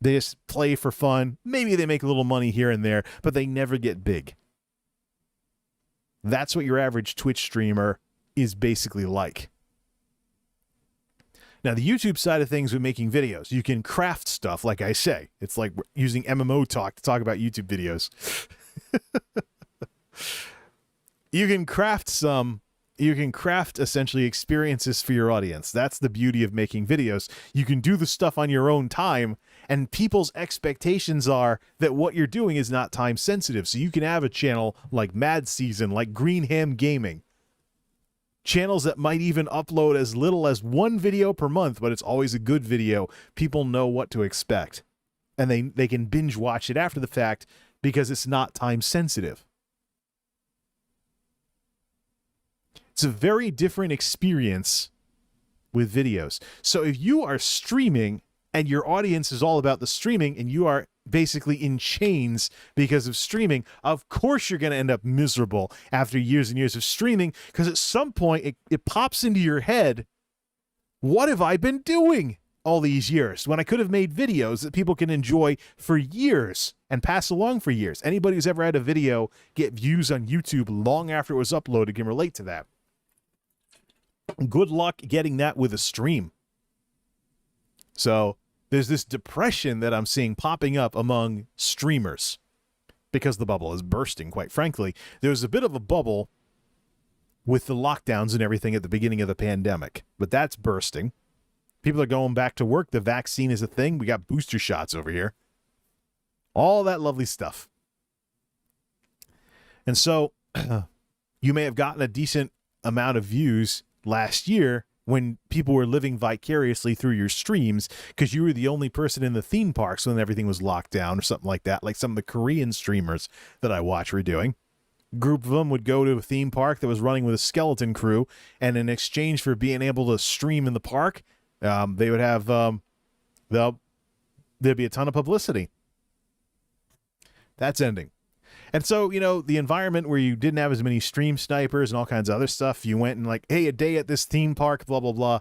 Speaker 1: They just play for fun. Maybe they make a little money here and there, but they never get big. That's what your average Twitch streamer is basically like. Now, the YouTube side of things with making videos, you can craft stuff, like I say. It's like using MMO talk to talk about YouTube videos. You can craft essentially experiences for your audience. That's the beauty of making videos. You can do the stuff on your own time, and people's expectations are that what you're doing is not time sensitive. So you can have a channel like Mad Season, like Green Ham Gaming. Channels that might even upload as little as one video per month, but it's always a good video. People know what to expect. And they can binge watch it after the fact because it's not time sensitive. It's a very different experience with videos. So if you are streaming and your audience is all about the streaming and you are basically in chains because of streaming, of course you're going to end up miserable after years and years of streaming, because at some point it pops into your head, what have I been doing all these years when I could have made videos that people can enjoy for years and pass along for years? Anybody who's ever had a video get views on YouTube long after it was uploaded can relate to that. Good luck getting that with a stream. So there's this depression that I'm seeing popping up among streamers because the bubble is bursting, quite frankly. There was a bit of a bubble with the lockdowns and everything at the beginning of the pandemic, but that's bursting. People are going back to work. The vaccine is a thing. We got booster shots over here. All that lovely stuff. And so you may have gotten a decent amount of views last year when people were living vicariously through your streams because you were the only person in the theme parks when everything was locked down or something like that, like some of the Korean streamers that I watch were doing. A group of them would go to a theme park that was running with a skeleton crew, and in exchange for being able to stream in the park, they would have there'd be a ton of publicity. That's ending. And so, you know, the environment where you didn't have as many stream snipers and all kinds of other stuff, you went and like, hey, a day at this theme park, blah, blah, blah.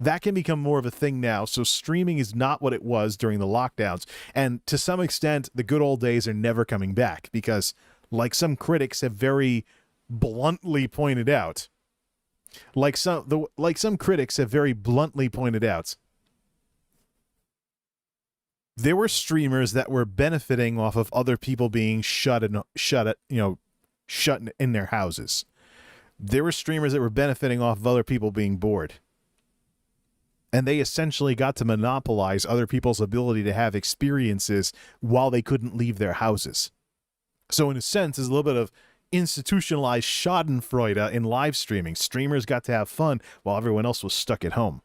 Speaker 1: That can become more of a thing now. So streaming is not what it was during the lockdowns. And to some extent, the good old days are never coming back because, like some critics have very bluntly pointed out, there were streamers that were benefiting off of other people being shut in their houses. There were streamers that were benefiting off of other people being bored. And they essentially got to monopolize other people's ability to have experiences while they couldn't leave their houses. So in a sense, there's a little bit of institutionalized schadenfreude in live streaming. Streamers got to have fun while everyone else was stuck at home.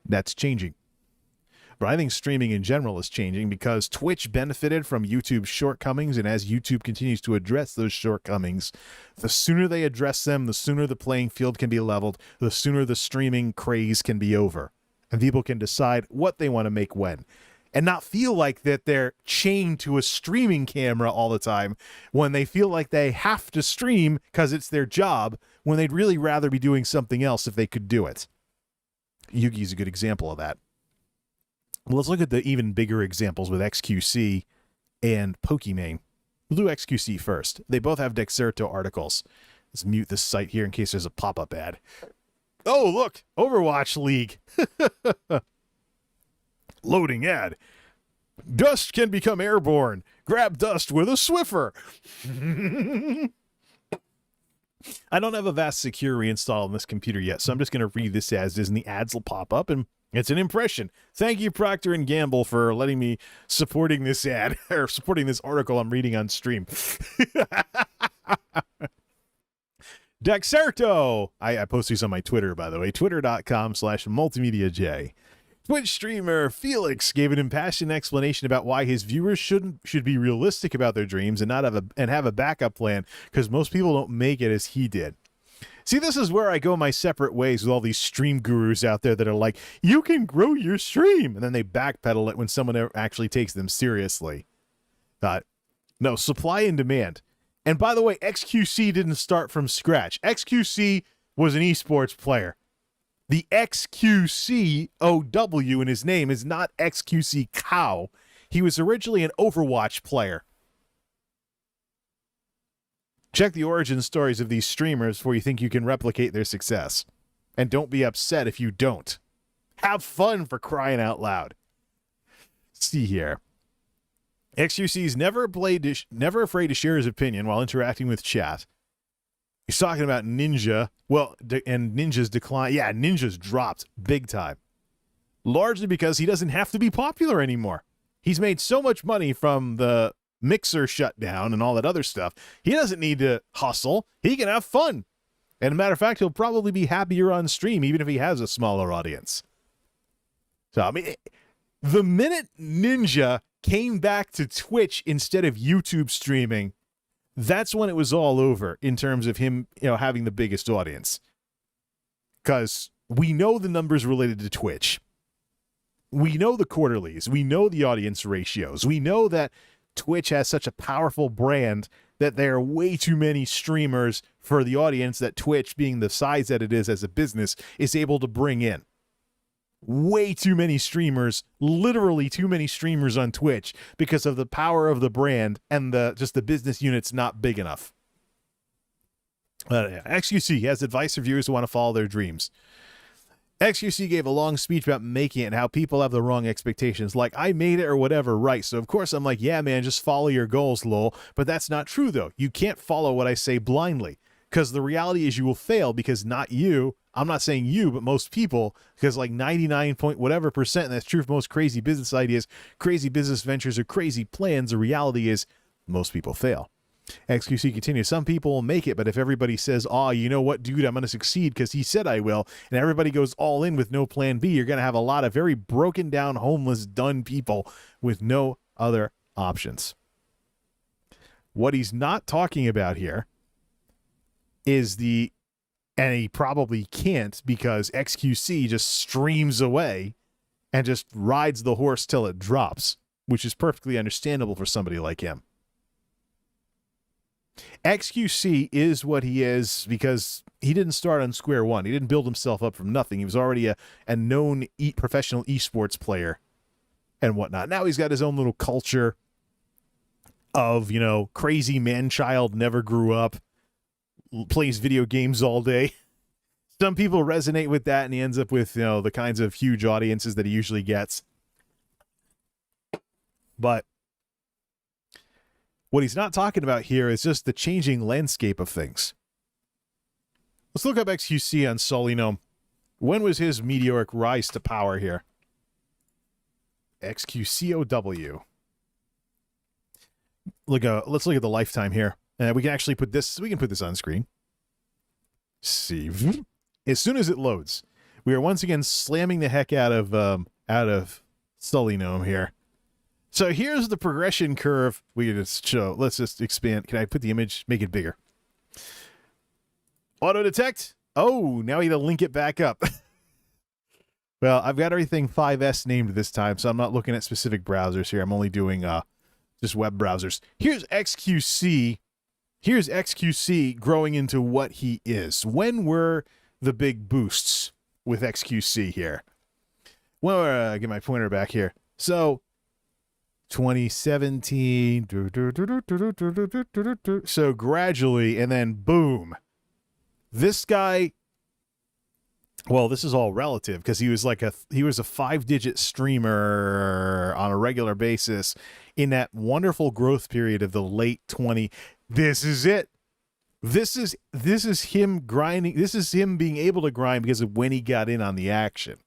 Speaker 1: That's changing. But I think streaming in general is changing because Twitch benefited from YouTube's shortcomings, and as YouTube continues to address those shortcomings, the sooner they address them, the sooner the playing field can be leveled, the sooner the streaming craze can be over, and people can decide what they want to make when, and not feel like that they're chained to a streaming camera all the time when they feel like they have to stream because it's their job when they'd really rather be doing something else if they could do it. Yugi's a good example of that. Well, let's look at the even bigger examples with XQC and Pokimane. We'll do XQC first. They both have Dexerto articles. Let's mute this site here in case there's a pop-up ad. Oh, look! Overwatch League! Loading ad. Dust can become airborne. Grab dust with a Swiffer. I don't have a vast secure reinstall on this computer yet, so I'm just going to read this as is, and the ads will pop up, and it's an impression. Thank you, Procter & Gamble, for letting me supporting this ad, or supporting this article I'm reading on stream. Dexerto! I post these on my Twitter, by the way, twitter.com/MultimediaJay. Twitch streamer Felix gave an impassioned explanation about why his viewers should be realistic about their dreams and have a backup plan, because most people don't make it as he did. See, this is where I go my separate ways with all these stream gurus out there that are like, you can grow your stream, and then they backpedal it when someone actually takes them seriously. No, supply and demand. And by the way, XQC didn't start from scratch. XQC was an esports player. The XQCOW in his name is not XQC Cow. He was originally an Overwatch player. Check the origin stories of these streamers before you think you can replicate their success. And don't be upset if you don't. Have fun, for crying out loud. Let's see here. XQC is never afraid to share his opinion while interacting with chat. He's talking about Ninja. Well, and Ninja's decline. Yeah, Ninja's dropped big time. Largely because he doesn't have to be popular anymore. He's made so much money from the Mixer shutdown and all that other stuff. He doesn't need to hustle. He can have fun. And as a matter of fact, he'll probably be happier on stream, even if he has a smaller audience. So, I mean, the minute Ninja came back to Twitch instead of YouTube streaming, that's when it was all over in terms of him, having the biggest audience. Because we know the numbers related to Twitch. We know the quarterlies. We know the audience ratios. We know that Twitch has such a powerful brand that there are way too many streamers for the audience that Twitch, being the size that it is as a business, is able to bring in. Way too many streamers, literally too many streamers on Twitch because of the power of the brand and just the business unit's not big enough. XQC has advice for viewers who want to follow their dreams. XQC gave a long speech about making it and how people have the wrong expectations. Like, I made it or whatever, right? So, of course, I'm like, yeah, man, just follow your goals, lol. But that's not true, though. You can't follow what I say blindly. Because the reality is you will fail because not you, I'm not saying you, but most people, because like 99 point whatever percent, and that's true for most crazy business ideas, crazy business ventures, or crazy plans, the reality is most people fail. XQC continues, some people will make it, but if everybody says, you know what, dude, I'm going to succeed because he said I will, and everybody goes all in with no plan B, you're going to have a lot of very broken down, homeless, done people with no other options. What he's not talking about here is and he probably can't because XQC just streams away and just rides the horse till it drops, which is perfectly understandable for somebody like him. XQC is what he is because he didn't start on square one. He didn't build himself up from nothing. He was already a known professional esports player and whatnot. Now he's got his own little culture of, crazy man-child, never grew up, plays video games all day. Some people resonate with that, and he ends up with, the kinds of huge audiences that he usually gets. But what he's not talking about here is just the changing landscape of things. Let's look up XQC on Solinome. When was his meteoric rise to power here? XQCOW. Let's look at the lifetime here. We can actually put this on screen. See. As soon as it loads, we are once again slamming the heck out of Solinome here. So here's the progression curve. We can just show. Let's just expand. Can I put the image? Make it bigger. Auto detect. Oh, now we got to link it back up. Well, I've got everything 5S named this time, so I'm not looking at specific browsers here. I'm only doing just web browsers. Here's XQC. Here's XQC growing into what he is. When were the big boosts with XQC here? Well, get my pointer back here. So 2017. So gradually, and then boom. This guy, well, this is all relative because he was a 5-digit streamer on a regular basis in that wonderful growth period of the late 20. This is it. This is him grinding. This is him being able to grind because of when he got in on the action.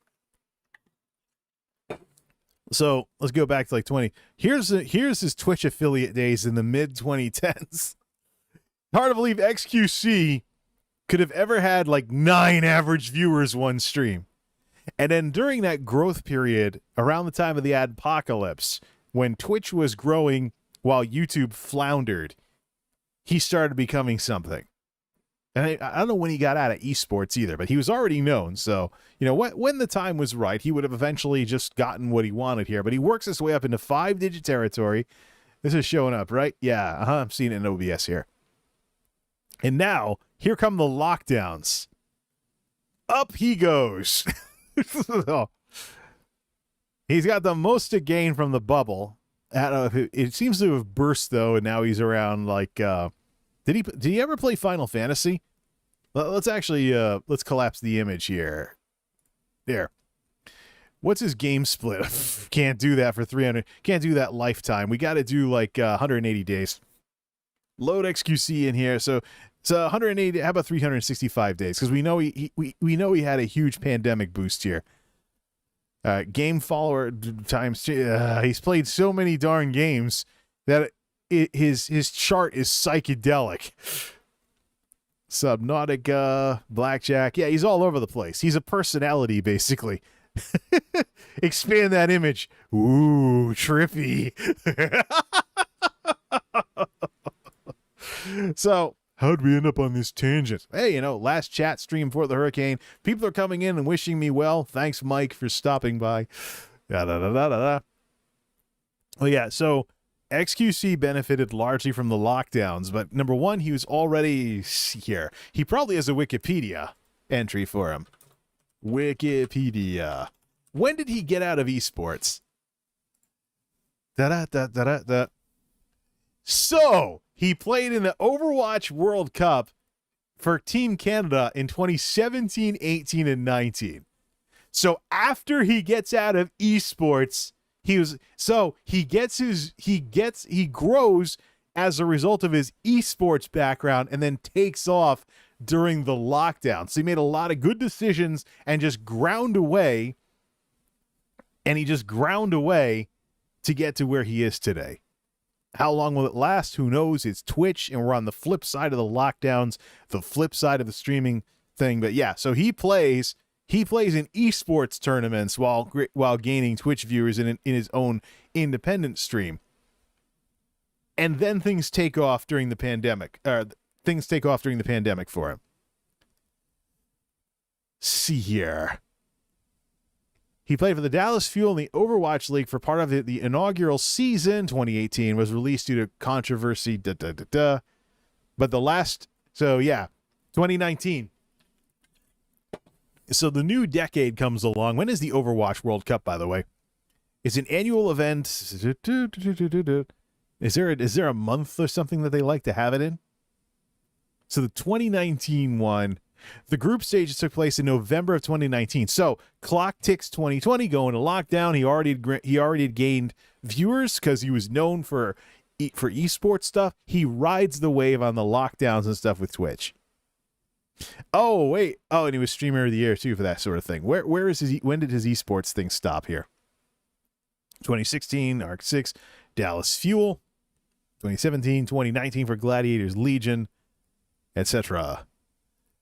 Speaker 1: So let's go back to 20. Here's his Twitch affiliate days in the mid 2010s. Hard to believe XQC could have ever had 9 average viewers one stream. And then during that growth period, around the time of the adpocalypse, when Twitch was growing while YouTube floundered, he started becoming something. And I don't know when he got out of esports either, but he was already known. So, when the time was right, he would have eventually just gotten what he wanted here. But he works his way up into 5-digit territory. This is showing up, right? Yeah, I'm seeing it in OBS here. And now, here come the lockdowns. Up he goes. He's got the most to gain from the bubble. It seems to have burst though, and now he's around did he ever play Final Fantasy? Let's actually let's collapse the image here. There. What's his game split? Can't do that for 300. Can't do that lifetime. We got to do 180 days. Load XQC in here. So 180. How about 365 days? Because we know he had a huge pandemic boost here. Game follower times. He's played so many darn games that his chart is psychedelic. Subnautica, Blackjack. Yeah, he's all over the place. He's a personality, basically. Expand that image. Ooh, trippy. So, how'd we end up on this tangent? Hey, last chat stream before the hurricane. People are coming in and wishing me well. Thanks, Mike, for stopping by. Well, yeah, so XQC benefited largely from the lockdowns, but number one, he was already here. He probably has a Wikipedia entry for him. Wikipedia. When did he get out of esports? So, he played in the Overwatch World Cup for Team Canada in 2017, 18, and 19. So after he gets out of esports, he grows as a result of his esports background and then takes off during the lockdown. So he made a lot of good decisions and just ground away. And he just ground away to get to where he is today. How long will it last? Who knows? It's Twitch, and we're on the flip side of the lockdowns, the flip side of the streaming thing. But yeah, so he plays in esports tournaments while gaining Twitch viewers in his own independent stream. And then things take off during the pandemic. For him. See here. He played for the Dallas Fuel in the Overwatch League for part of the inaugural season. 2018 was released due to controversy. But the last, so yeah, 2019. So the new decade comes along. When is the Overwatch World Cup, by the way? It's an annual event. Is there a month or something that they like to have it in? So the 2019 one, the group stages took place in November of 2019. So clock ticks 2020, going to lockdown. He already had gained viewers because he was known for esports stuff. He rides the wave on the lockdowns and stuff with Twitch. Oh wait, and he was streamer of the year too for that sort of thing. Where is his? When did his esports thing stop here? 2016, Arc 6, Dallas Fuel. 2017, 2019 for Gladiators Legion, etc.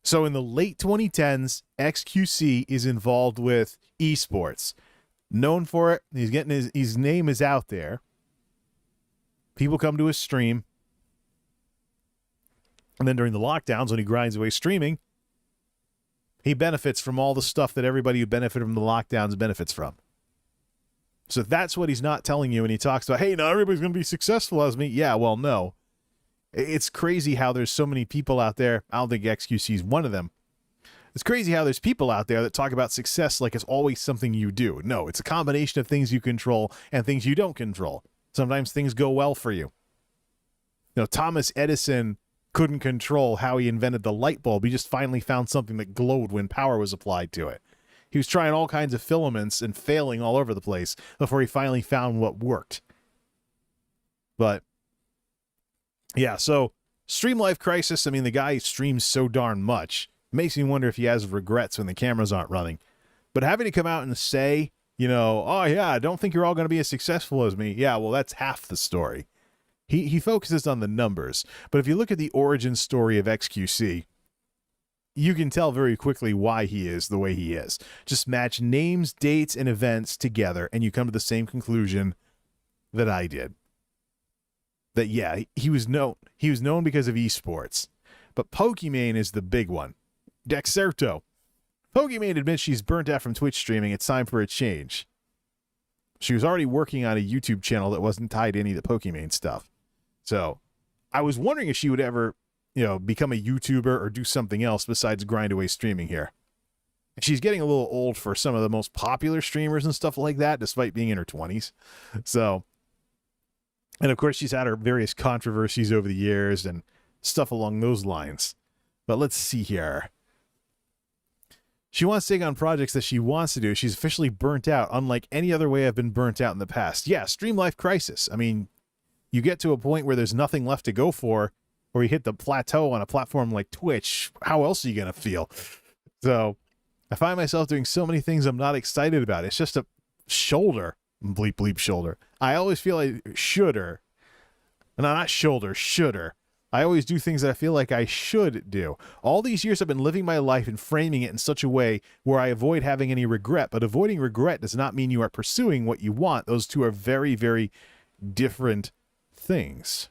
Speaker 1: So in the late 2010s, XQC is involved with esports. Known for it. He's getting his name is out there. People come to his stream. And then during the lockdowns, when he grinds away streaming, he benefits from all the stuff that everybody who benefited from the lockdowns benefits from. So that's what he's not telling you when he talks about, hey, now everybody's going to be successful as me. Yeah, well, no. It's crazy how there's so many people out there. I don't think XQC is one of them. It's crazy how there's people out there that talk about success like it's always something you do. No, it's a combination of things you control and things you don't control. Sometimes things go well for you. You know, Thomas Edison couldn't control how he invented the light bulb. He just finally found something that glowed when power was applied to it. He was trying all kinds of filaments and failing all over the place before he finally found what worked. But yeah, so Stream Life Crisis, I mean, the guy streams so darn much. It makes me wonder if he has regrets when the cameras aren't running. But having to come out and say, you know, oh yeah, I don't think you're all going to be as successful as me. Yeah, well, that's half the story. He focuses on the numbers. But if you look at the origin story of XQC, you can tell very quickly why he is the way he is. Just match names, dates, and events together, and you come to the same conclusion that I did. That, yeah, he was known because of esports. But Pokimane is the big one. Dexerto. Pokimane admits she's burnt out from Twitch streaming. It's time for a change. She was already working on a YouTube channel that wasn't tied to any of the Pokimane stuff. So I was wondering if she would ever, you know, become a YouTuber or do something else besides grind away streaming here. She's getting a little old for some of the most popular streamers and stuff like that, despite being in her 20s. So, and of course, she's had her various controversies over the years and stuff along those lines. But let's see here. She wants to take on projects that she wants to do. She's officially burnt out, unlike any other way I've been burnt out in the past. Yeah, Stream Life Crisis. I mean, you get to a point where there's nothing left to go for, or you hit the plateau on a platform like Twitch. How else are you going to feel? So I find myself doing so many things I'm not excited about. It's just a shoulder. Bleep, bleep, shoulder. I always feel like shoulder. No, not shoulder, shoulder. I always do things that I feel like I should do. All these years I've been living my life and framing it in such a way where I avoid having any regret. But avoiding regret does not mean you are pursuing what you want. Those two are very, very different things.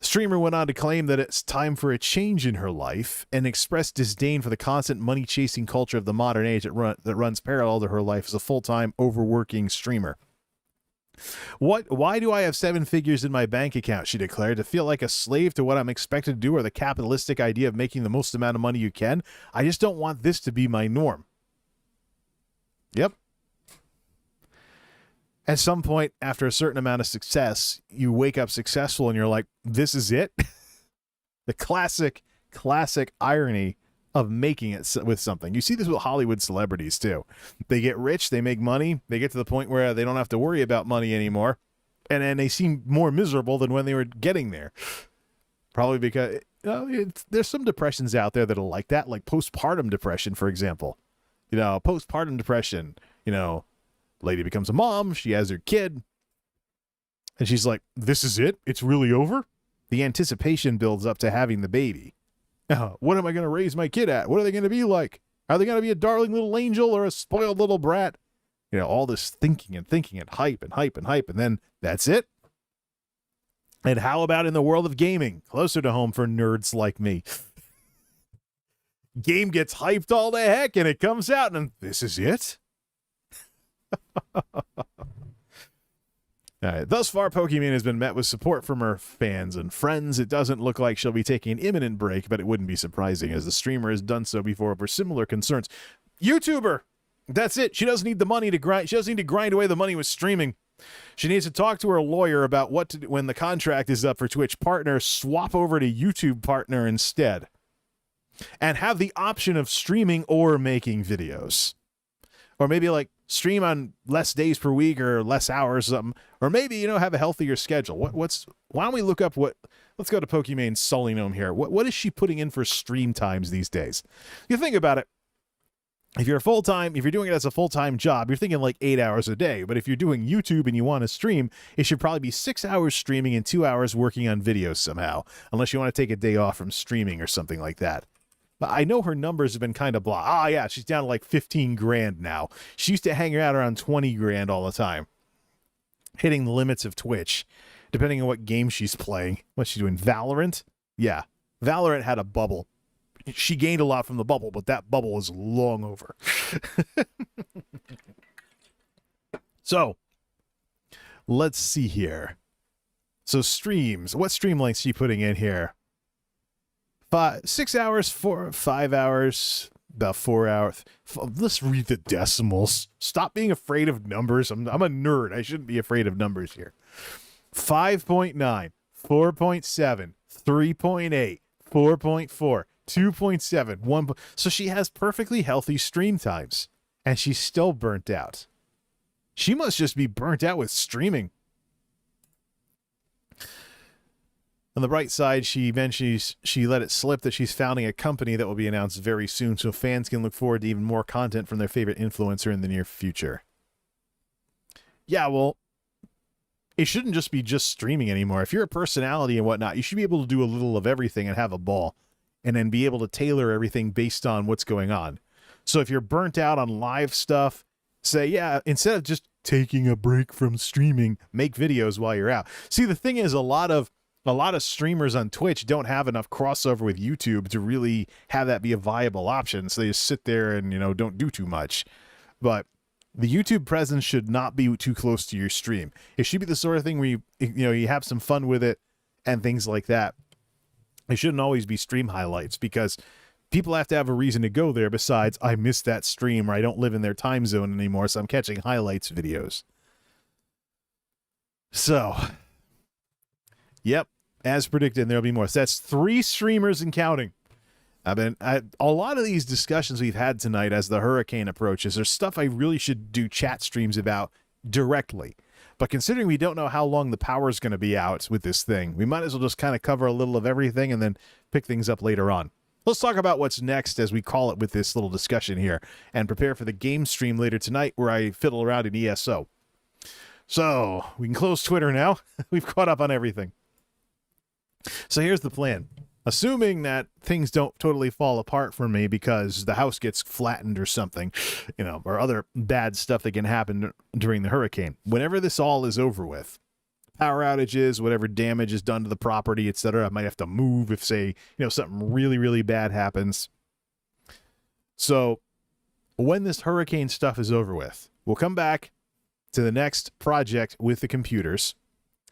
Speaker 1: The streamer went on to claim that it's time for a change in her life and expressed disdain for the constant money-chasing culture of the modern age that runs parallel to her life as a full-time, overworking streamer. Why do I have 7 figures in my bank account, she declared, to feel like a slave to what I'm expected to do or the capitalistic idea of making the most amount of money you can? I just don't want this to be my norm. Yep. At some point, after a certain amount of success, you wake up successful and you're like, this is it? The classic irony of making it with something. You see this with Hollywood celebrities too. They get rich, they make money, they get to the point where they don't have to worry about money anymore, and then they seem more miserable than when they were getting there. Probably because there's some depressions out there that are like that, like postpartum depression, for example. You know, postpartum depression, you know, lady becomes a mom, she has her kid, and she's like, this is it? It's really over? The anticipation builds up to having the baby. What am I going to raise my kid at? What are they going to be like? Are they going to be a darling little angel or a spoiled little brat? You know, all this thinking and hype and hype and hype, and then that's it. And how about in the world of gaming? Closer to home for nerds like me. Game gets hyped all the heck, and it comes out, and this is it? All right. Thus far, Pokemon has been met with support from her fans and friends. It doesn't look like she'll be taking an imminent break, but it wouldn't be surprising, as the streamer has done so before for similar concerns. YouTuber! That's it. She doesn't need the money to grind. She doesn't need to grind away the money with streaming. She needs to talk to her lawyer about what to do when the contract is up for Twitch partner. Swap over to YouTube partner instead. And have the option of streaming or making videos. Or maybe like stream on less days per week or less hours or something. Or maybe, have a healthier schedule. Why don't we look up let's go to Pokemon Sully Gnome here. What is she putting in for stream times these days? You think about it. If you're doing it as a full-time job, you're thinking like 8 hours a day. But if you're doing YouTube and you want to stream, it should probably be 6 hours streaming and 2 hours working on videos somehow. Unless you want to take a day off from streaming or something like that. But I know her numbers have been kind of blah. Yeah, she's down to like 15 grand now. She used to hang out around 20 grand all the time. Hitting the limits of Twitch, depending on what game she's playing. What's she doing? Valorant? Yeah. Valorant had a bubble. She gained a lot from the bubble, but that bubble is long over. So, let's see here. So streams. What stream length is she putting in here? 6 hours, 5 hours, about 4 hours. Let's read the decimals. Stop being afraid of numbers. I'm a nerd. I shouldn't be afraid of numbers here. 5.9, 4.7, 3.8, 4.4. 2.7, 1. So she has perfectly healthy stream times, and she's still burnt out. She must just be burnt out with streaming. On the bright side, she mentions she let it slip that she's founding a company that will be announced very soon, so fans can look forward to even more content from their favorite influencer in the near future. Yeah, well, it shouldn't just be streaming anymore. If you're a personality and whatnot, you should be able to do a little of everything and have a ball. And then be able to tailor everything based on what's going on. So if you're burnt out on live stuff, say, yeah, instead of just taking a break from streaming, make videos while you're out. See, the thing is, a lot of streamers on Twitch don't have enough crossover with YouTube to really have that be a viable option. So they just sit there and, don't do too much. But the YouTube presence should not be too close to your stream. It should be the sort of thing where you have some fun with it and things like that. It shouldn't always be stream highlights, because people have to have a reason to go there besides, I missed that stream, or I don't live in their time zone anymore, so I'm catching highlights videos. So, yep, as predicted, there'll be more. So that's 3 streamers and counting. A lot of these discussions we've had tonight as the hurricane approaches, there's stuff I really should do chat streams about directly. But considering we don't know how long the power is going to be out with this thing, we might as well just kind of cover a little of everything and then pick things up later on. Let's talk about what's next, as we call it, with this little discussion here, and prepare for the game stream later tonight where I fiddle around in ESO. So, we can close Twitter now. We've caught up on everything. So here's the plan. Assuming that things don't totally fall apart for me because the house gets flattened or something, or other bad stuff that can happen during the hurricane. Whenever this all is over with, power outages, whatever damage is done to the property, etc., I might have to move if, say, something really, really bad happens. So when this hurricane stuff is over with, we'll come back to the next project with the computers,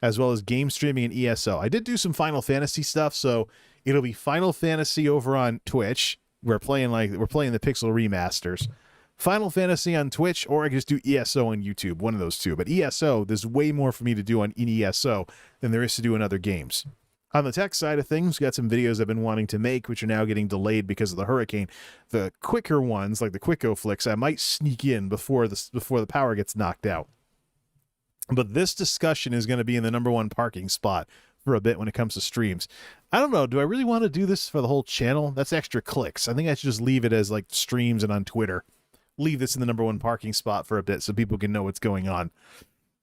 Speaker 1: as well as game streaming and ESO. I did do some Final Fantasy stuff, so it'll be Final Fantasy over on Twitch. We're playing the Pixel remasters. Final Fantasy on Twitch, or I can just do ESO on YouTube, one of those two. But ESO, there's way more for me to do in ESO than there is to do in other games. On the tech side of things, got some videos I've been wanting to make, which are now getting delayed because of the hurricane. The quicker ones, like the Quicko flicks, I might sneak in before the power gets knocked out. But this discussion is going to be in the #1 parking spot for a bit when it comes to streams. I don't know. Do I really want to do this for the whole channel? That's extra clicks. I think I should just leave it as like streams and on Twitter. Leave this in the #1 parking spot for a bit so people can know what's going on.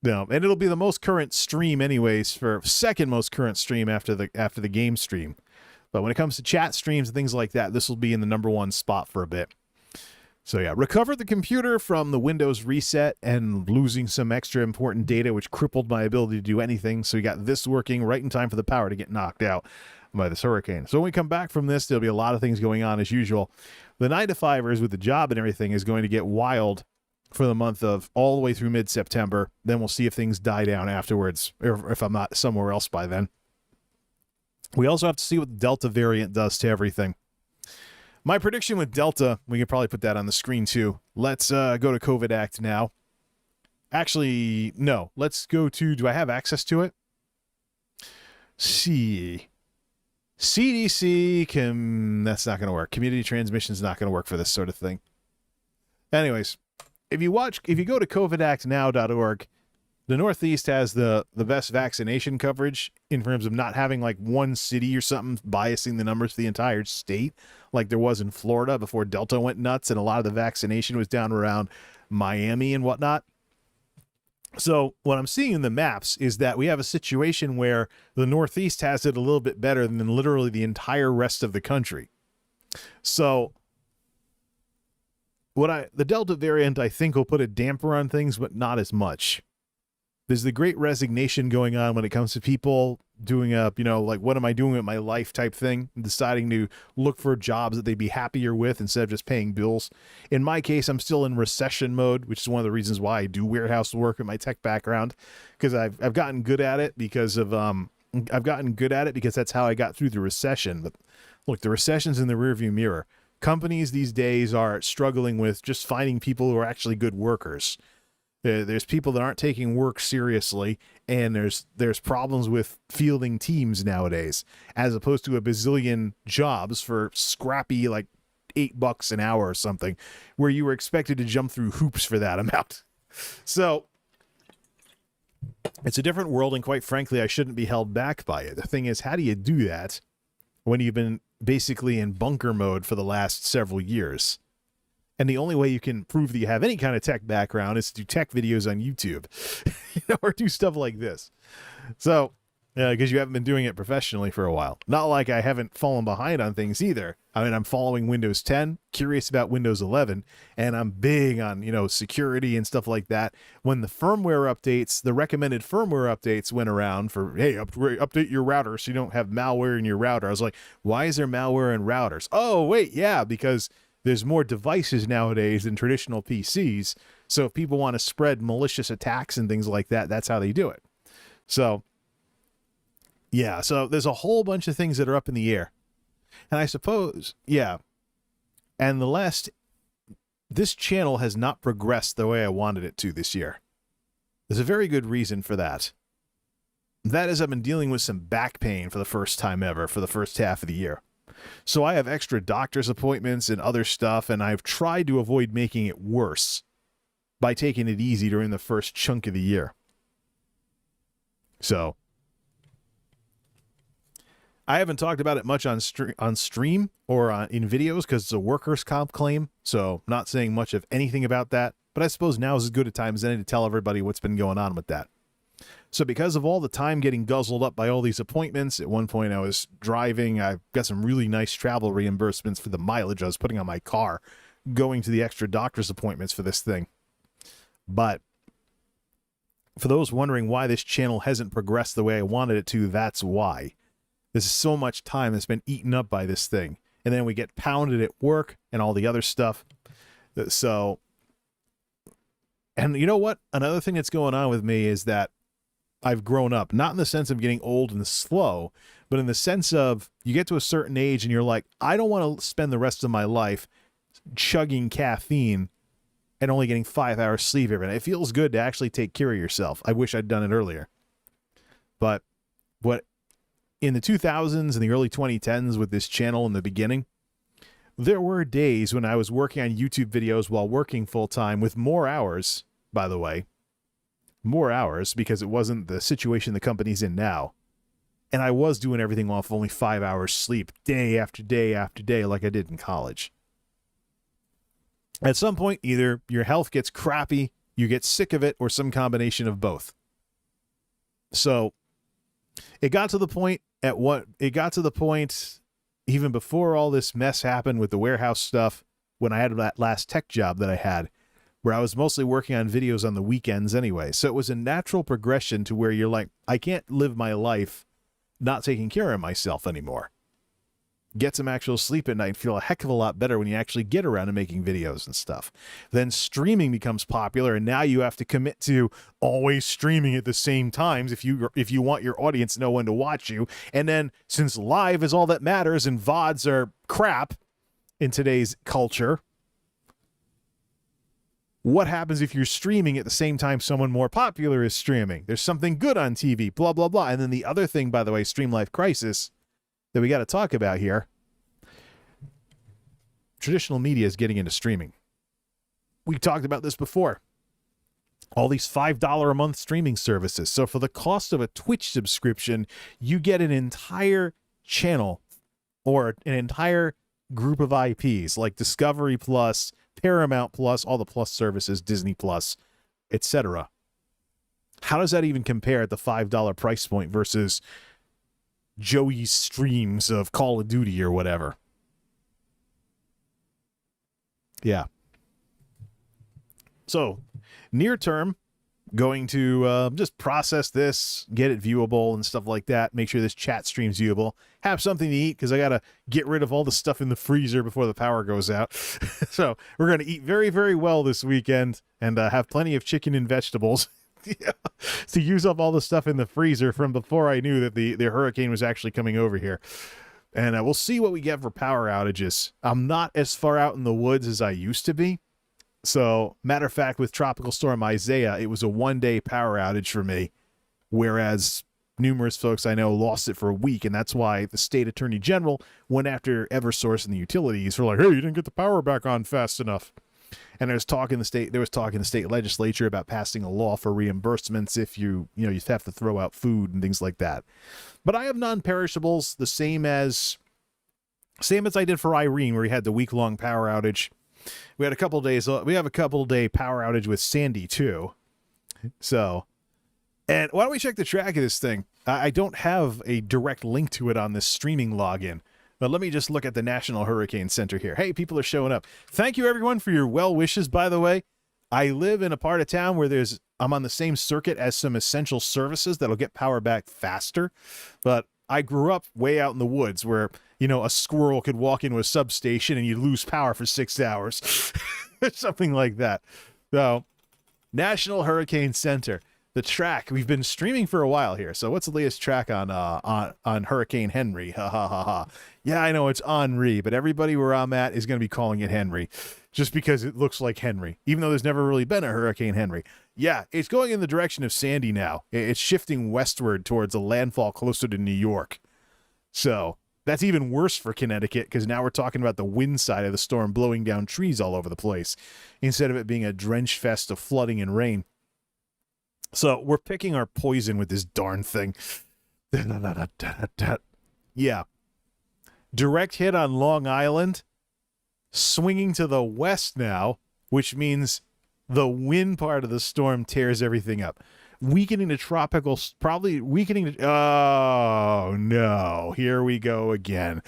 Speaker 1: And it'll be the most current stream anyways, for second most current stream after the game stream. But when it comes to chat streams and things like that, this will be in the #1 spot for a bit. So yeah, recovered the computer from the Windows reset and losing some extra important data, which crippled my ability to do anything. So we got this working right in time for the power to get knocked out by this hurricane. So when we come back from this, there'll be a lot of things going on as usual. The 9-to-5ers with the job and everything is going to get wild for the month of all the way through mid-September. Then we'll see if things die down afterwards, or if I'm not somewhere else by then. We also have to see what the Delta variant does to everything. My prediction with Delta, we can probably put that on the screen too. Let's go to COVID Act now. Actually, no. Let's go to, do I have access to it? See. CDC that's not going to work. Community transmission is not going to work for this sort of thing. Anyways, if you go to covidactnow.org, the Northeast has the best vaccination coverage in terms of not having like one city or something biasing the numbers for the entire state, like there was in Florida before Delta went nuts and a lot of the vaccination was down around Miami and whatnot. So what I'm seeing in the maps is that we have a situation where the Northeast has it a little bit better than literally the entire rest of the country. So the Delta variant, I think, will put a damper on things, but not as much. There's the great resignation going on when it comes to people doing like, what am I doing with my life type thing, deciding to look for jobs that they'd be happier with instead of just paying bills. In my case, I'm still in recession mode, which is one of the reasons why I do warehouse work with my tech background, because I've gotten good at it because that's how I got through the recession. But look, the recession's in the rearview mirror. Companies these days are struggling with just finding people who are actually good workers. There's people that aren't taking work seriously, and there's problems with fielding teams nowadays, as opposed to a bazillion jobs for scrappy like $8 an hour or something, where you were expected to jump through hoops for that amount. So it's a different world, and quite frankly, I shouldn't be held back by it. The thing is, how do you do that when you've been basically in bunker mode for the last several years? And the only way you can prove that you have any kind of tech background is to do tech videos on YouTube, or do stuff like this. So, because you haven't been doing it professionally for a while. Not like I haven't fallen behind on things either. I mean, I'm following Windows 10, curious about Windows 11, and I'm big on, security and stuff like that. When the firmware updates, the recommended firmware updates went around for, hey, update your router so you don't have malware in your router. I was like, why is there malware in routers? Oh, wait, yeah, because there's more devices nowadays than traditional PCs. So if people want to spread malicious attacks and things like that, that's how they do it. So, yeah, so there's a whole bunch of things that are up in the air. And I suppose, yeah, and this channel has not progressed the way I wanted it to this year. There's a very good reason for that. That is, I've been dealing with some back pain for the first time ever for the first half of the year. So I have extra doctor's appointments and other stuff, and I've tried to avoid making it worse by taking it easy during the first chunk of the year. So I haven't talked about it much on stream or in videos because it's a workers' comp claim, so not saying much of anything about that, but I suppose now is as good a time as any to tell everybody what's been going on with that. So because of all the time getting guzzled up by all these appointments, at one point I was driving, I got some really nice travel reimbursements for the mileage I was putting on my car, going to the extra doctor's appointments for this thing. But for those wondering why this channel hasn't progressed the way I wanted it to, that's why. There's so much time that's been eaten up by this thing. And then we get pounded at work and all the other stuff. So, and you know what? Another thing that's going on with me is that I've grown up, not in the sense of getting old and slow, but in the sense of you get to a certain age and you're like, I don't want to spend the rest of my life chugging caffeine and only getting 5 hours sleep every night. It feels good to actually take care of yourself. I wish I'd done it earlier. But what in the 2000s and the early 2010s with this channel in the beginning, there were days when I was working on YouTube videos while working full time with more hours, by the way. More hours because it wasn't the situation the company's in now. And I was doing everything off only 5 hours sleep day after day after day like I did in college. At some point, either your health gets crappy, you get sick of it, or some combination of both. So it got to the point even before all this mess happened with the warehouse stuff, when I had that last tech job that I had, where I was mostly working on videos on the weekends anyway. So it was a natural progression to where you're like, I can't live my life not taking care of myself anymore. get some actual sleep at night, and feel a heck of a lot better when you actually get around to making videos and stuff. Then streaming becomes popular, and now you have to commit to always streaming at the same times if you want your audience to know when to watch you. And then since live is all that matters and VODs are crap in today's culture, what happens if you're streaming at the same time someone more popular is streaming? There's something good on TV, blah, blah, blah. And then the other thing, by the way, Stream Life Crisis, that we got to talk about here. Traditional media is getting into streaming. We talked about this before. All these $5 a month streaming services. So for the cost of a Twitch subscription, you get an entire channel or an entire group of IPs like Discovery Plus, Paramount Plus, all the Plus services, Disney Plus, etc. How does that even compare at the $5 price point versus Joey's streams of Call of Duty or whatever? Yeah. So, near term, going to just process this, get it viewable and stuff like that, make sure this chat stream's viewable, have something to eat because I got to get rid of all the stuff in the freezer before the power goes out. So we're going to eat very, very well this weekend and have plenty of chicken and vegetables to use up all the stuff in the freezer from before I knew that the hurricane was actually coming over here. And we'll see what we get for power outages. I'm not as far out in the woods as I used to be. So, matter of fact, with Tropical Storm Isaiah, it was a one-day power outage for me, whereas numerous folks I know lost it for a week, and that's why the state attorney general went after Eversource and the utilities for like, hey, you didn't get the power back on fast enough. And there was talk in the state legislature about passing a law for reimbursements if you have to throw out food and things like that. But I have non-perishables the same as I did for Irene, where we had the week-long power outage. We had a couple days. We have a couple-day power outage with Sandy too. So, and why don't we check the track of this thing? I don't have a direct link to it on this streaming login, but let me just look at the National Hurricane Center here. Hey, people are showing up. Thank you everyone for your well wishes. By the way, I live in a part of town where I'm on the same circuit as some essential services that'll get power back faster, but I grew up way out in the woods where, a squirrel could walk into a substation and you lose power for 6 hours. Something like that. So, National Hurricane Center. The track, we've been streaming for a while here. So what's the latest track on Hurricane Henri? Ha ha ha ha. Yeah, I know it's Henri, but everybody where I'm at is going to be calling it Henri just because it looks like Henri, even though there's never really been a Hurricane Henri. Yeah, it's going in the direction of Sandy now. It's shifting westward towards a landfall closer to New York. So that's even worse for Connecticut because now we're talking about the wind side of the storm blowing down trees all over the place instead of it being a drench fest of flooding and rain. So we're picking our poison with this darn thing. Yeah. Direct hit on Long Island, swinging to the west now, which means the wind part of the storm tears everything up. Weakening to tropical, probably weakening to, oh no, here we go again.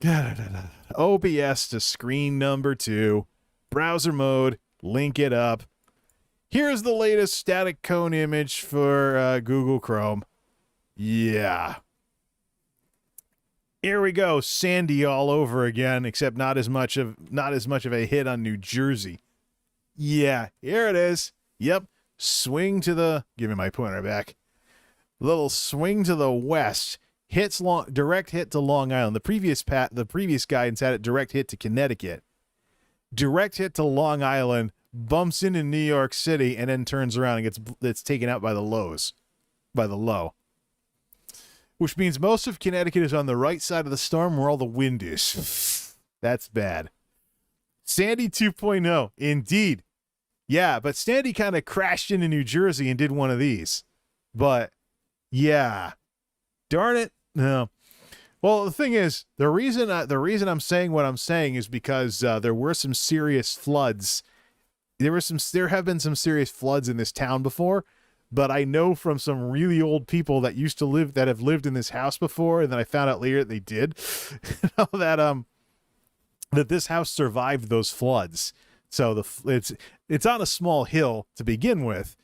Speaker 1: OBS to screen number 2, browser mode, link it up. Here's the latest static cone image for Google Chrome. Yeah. Here we go, Sandy all over again, except not as much of a hit on New Jersey. Yeah, here it is. Yep. Swing to the, give me my pointer back. Little swing to the west. Direct hit to Long Island. The previous guidance had it direct hit to Connecticut. Direct hit to Long Island, bumps into New York City, and then turns around and gets taken out by the low. Which means most of Connecticut is on the right side of the storm where all the wind is. That's bad. Sandy 2.0, indeed. Yeah, but Sandy kind of crashed into New Jersey and did one of these. But, yeah. Darn it. No. Well, the thing is, the reason I'm saying what I'm saying is because there were some serious floods. There have been some serious floods in this town before, but I know from some really old people that have lived in this house before, and then I found out later that they did, that this house survived those floods. So it's on a small hill to begin with,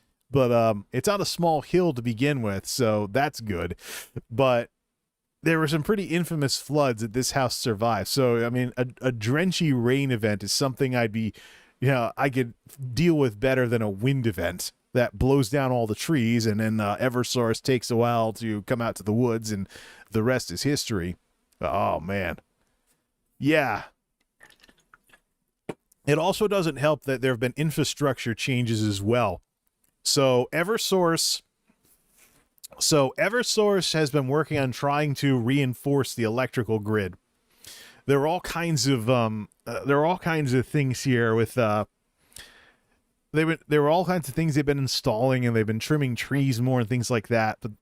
Speaker 1: so that's good. But there were some pretty infamous floods that this house survived. So, I mean, a drenchy rain event is something I could deal with better than a wind event that blows down all the trees, and then Eversource takes a while to come out to the woods, and the rest is history. Oh, man. Yeah. It also doesn't help that there have been infrastructure changes as well. So Eversource has been working on trying to reinforce the electrical grid. There are all kinds of things here with there were all kinds of things they've been installing, and they've been trimming trees more and things like that. But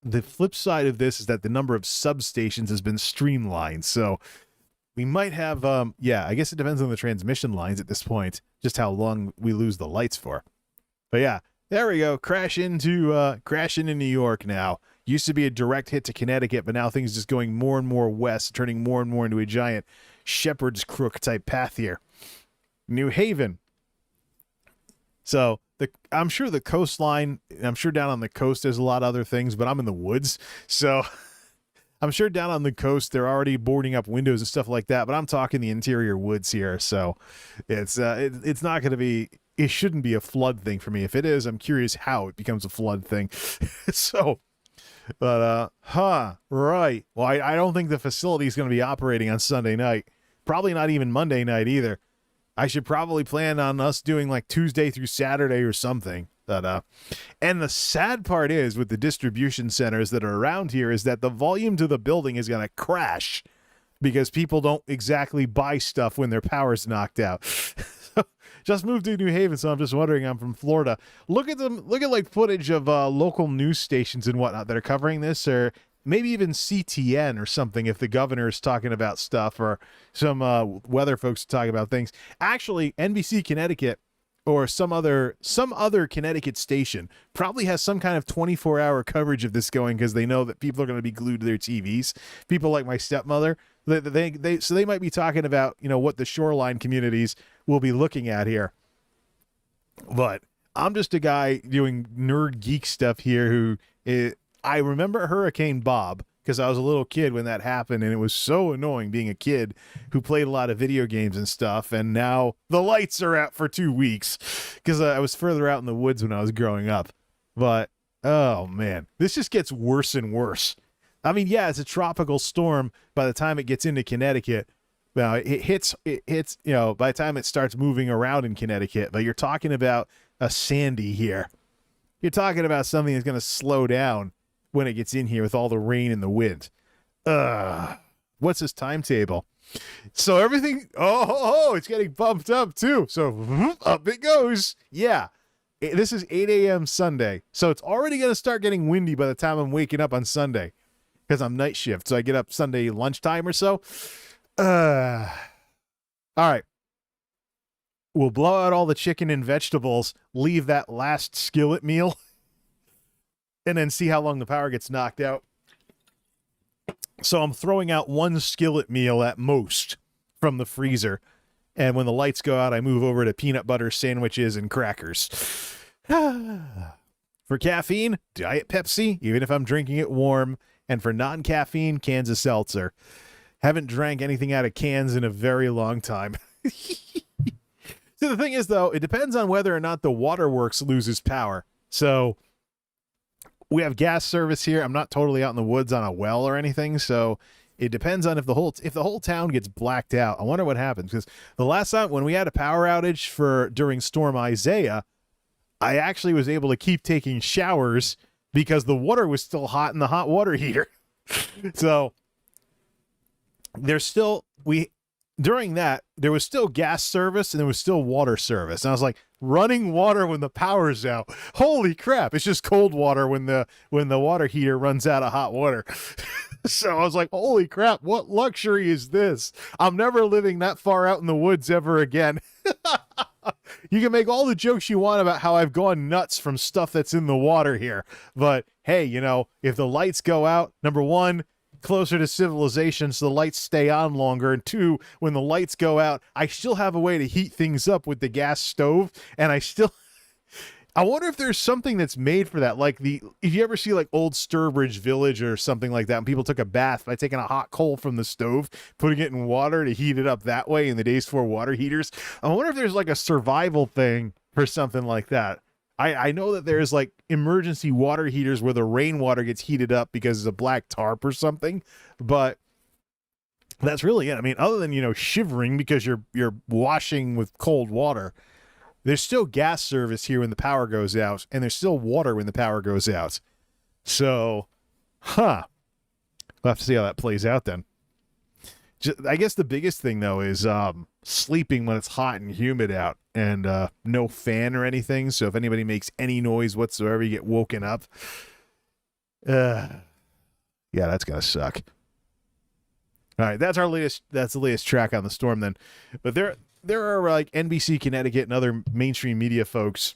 Speaker 1: the flip side of this is that the number of substations has been streamlined. So we might have I guess it depends on the transmission lines at this point, just how long we lose the lights for. But yeah, there we go. Crash into New York now. Used to be a direct hit to Connecticut, but now things just going more and more west, turning more and more into a giant shepherd's crook type path here. New Haven. So I'm sure the coastline, I'm sure down on the coast there's a lot of other things, but I'm in the woods, so I'm sure down on the coast they're already boarding up windows and stuff like that. But I'm talking the interior woods here, so it's not going to be. It shouldn't be a flood thing for me. If it is, I'm curious how it becomes a flood thing. So, but right. Well, I don't think the facility is going to be operating on Sunday night. Probably not even Monday night either. I should probably plan on us doing like Tuesday through Saturday or something. And the sad part is with the distribution centers that are around here is that the volume to the building is going to crash because people don't exactly buy stuff when their power's knocked out. Just moved to New Haven, so I'm just wondering. I'm from Florida. Look at like footage of local news stations and whatnot that are covering this, or maybe even CTN or something if the governor is talking about stuff, or some weather folks talking about things. Actually, NBC Connecticut or some other Connecticut station probably has some kind of 24-hour coverage of this going, because they know that people are going to be glued to their TVs. People like my stepmother, they might be talking about, what the shoreline communities will be looking at here. But I'm just a guy doing nerd geek stuff here I remember Hurricane Bob, because I was a little kid when that happened, and it was so annoying being a kid who played a lot of video games and stuff, and now the lights are out for 2 weeks because I was further out in the woods when I was growing up. But, oh man, this just gets worse and worse. I mean, yeah, it's a tropical storm by the time it gets into Connecticut. Well, it hits, by the time it starts moving around in Connecticut, but you're talking about a Sandy here. You're talking about something that's going to slow down when it gets in here with all the rain and the wind. What's his timetable? So everything, it's getting bumped up too. So up it goes. Yeah. This is 8 a.m. Sunday. So it's already going to start getting windy by the time I'm waking up on Sunday, because I'm night shift. So I get up Sunday lunchtime or so. All right. We'll blow out all the chicken and vegetables, leave that last skillet meal, and then see how long the power gets knocked out. So I'm throwing out one skillet meal at most from the freezer. And when the lights go out, I move over to peanut butter sandwiches and crackers. For caffeine, Diet Pepsi, even if I'm drinking it warm. And for non-caffeine, cans of seltzer. Haven't drank anything out of cans in a very long time. So the thing is, though, it depends on whether or not the waterworks loses power. So we have gas service here. I'm not totally out in the woods on a well or anything, so it depends on if the whole town gets blacked out. I wonder what happens, because the last time when we had a power outage during Storm Isaiah, I actually was able to keep taking showers because the water was still hot in the hot water heater. So during that, there was still gas service and there was still water service. And I was like, running water when the power's out. Holy crap. It's just cold water when the water heater runs out of hot water. So I was like, holy crap, what luxury is this? I'm never living that far out in the woods ever again. You can make all the jokes you want about how I've gone nuts from stuff that's in the water here. But hey, if the lights go out, number one, closer to civilization, so the lights stay on longer, and two, when the lights go out, I still have a way to heat things up with the gas stove, and I wonder if there's something that's made for that. Like if you ever see like old Sturbridge Village or something like that, and people took a bath by taking a hot coal from the stove, putting it in water to heat it up that way in the days before water heaters. I wonder if there's like a survival thing for something like that. I know that there's like emergency water heaters where the rainwater gets heated up because it's a black tarp or something, but that's really it. I mean, other than, shivering because you're washing with cold water, there's still gas service here when the power goes out, and there's still water when the power goes out. So, we'll have to see how that plays out then. I guess the biggest thing, though, is sleeping when it's hot and humid out, and no fan or anything. So if anybody makes any noise whatsoever, you get woken up. Yeah, that's going to suck. All right, that's the latest track on the storm then. But there are like NBC Connecticut and other mainstream media folks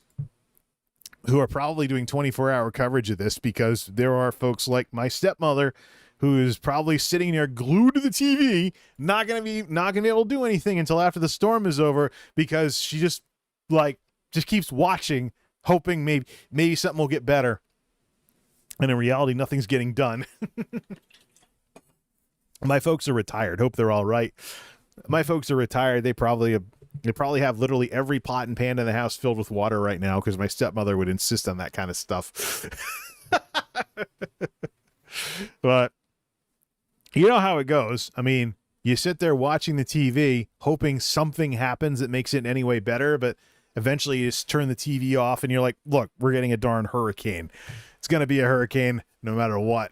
Speaker 1: who are probably doing 24-hour coverage of this, because there are folks like my stepmother who is probably sitting there glued to the TV, not gonna be able to do anything until after the storm is over, because she just keeps watching, hoping maybe something will get better. And in reality, nothing's getting done. My folks are retired. Hope they're all right. My folks are retired. They probably have literally every pot and pan in the house filled with water right now, because my stepmother would insist on that kind of stuff. But you know how it goes. I mean, you sit there watching the TV, hoping something happens that makes it in any way better, but eventually you just turn the TV off and you're like, look, we're getting a darn hurricane. It's going to be a hurricane no matter what.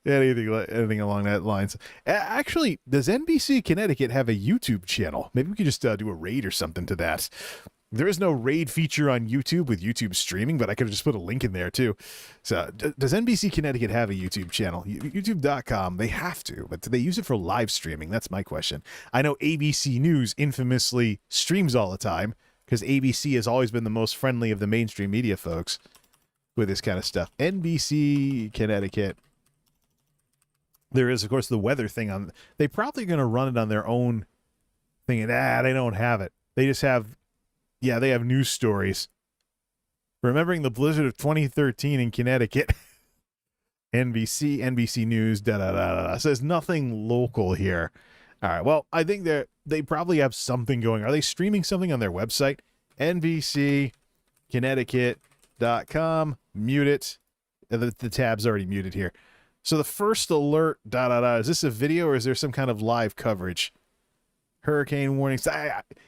Speaker 1: Anything along that lines. Actually, does NBC Connecticut have a YouTube channel? Maybe we could just do a raid or something to that. There is no raid feature on YouTube with YouTube streaming, but I could have just put a link in there too. So does NBC Connecticut have a YouTube channel? YouTube.com. They have to, but do they use it for live streaming? That's my question. I know ABC News infamously streams all the time, because ABC has always been the most friendly of the mainstream media folks with this kind of stuff. NBC Connecticut. There is, of course, the weather thing on. They probably going to run it on their own thing. They don't have it. They just have, they have news stories. Remembering the blizzard of 2013 in Connecticut. NBC News, da-da-da-da. Says nothing local here. All right, well, I think they probably have something going. Are they streaming something on their website? NBCConnecticut.com. Mute it. The tab's already muted here. So the first alert, is this a video or is there some kind of live coverage? Hurricane warnings.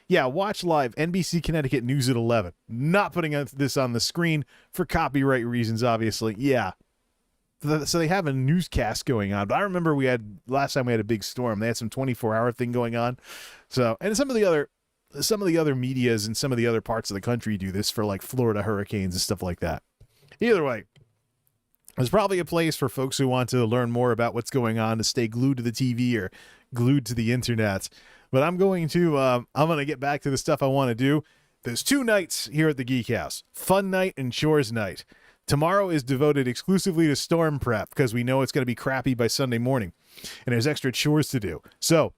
Speaker 1: Yeah, watch live. NBC Connecticut News at 11. Not putting this on the screen for copyright reasons, obviously. Yeah. So they have a newscast going on. But I remember last time we had a big storm, they had some 24-hour thing going on. So, and some of the other medias in some of the other parts of the country do this for like Florida hurricanes and stuff like that. Either way, there's probably a place for folks who want to learn more about what's going on to stay glued to the TV or glued to the internet. But I'm going to get back to the stuff I want to do. There's 2 nights here at the Geek House. Fun night and chores night. Tomorrow is devoted exclusively to storm prep, because we know it's going to be crappy by Sunday morning. And there's extra chores to do. So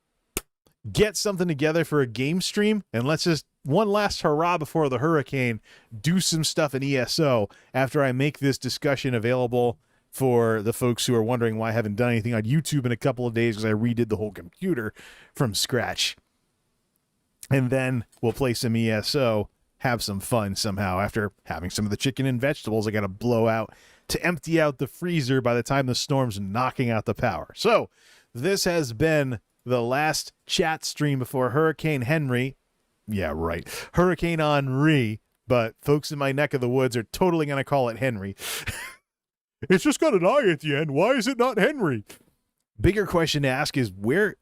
Speaker 1: get something together for a game stream, and let's just one last hurrah before the hurricane, do some stuff in ESO after I make this discussion available for the folks who are wondering why I haven't done anything on YouTube in a couple of days, because I redid the whole computer from scratch. And then we'll play some ESO, have some fun somehow after having some of the chicken and vegetables I got to blow out to empty out the freezer by the time the storm's knocking out the power. So this has been the last chat stream before Hurricane Henri. Yeah, right. Hurricane Henri, but folks in my neck of the woods are totally going to call it Henri. It's just got an I at the end. Why is it not Henri? Bigger question to ask is why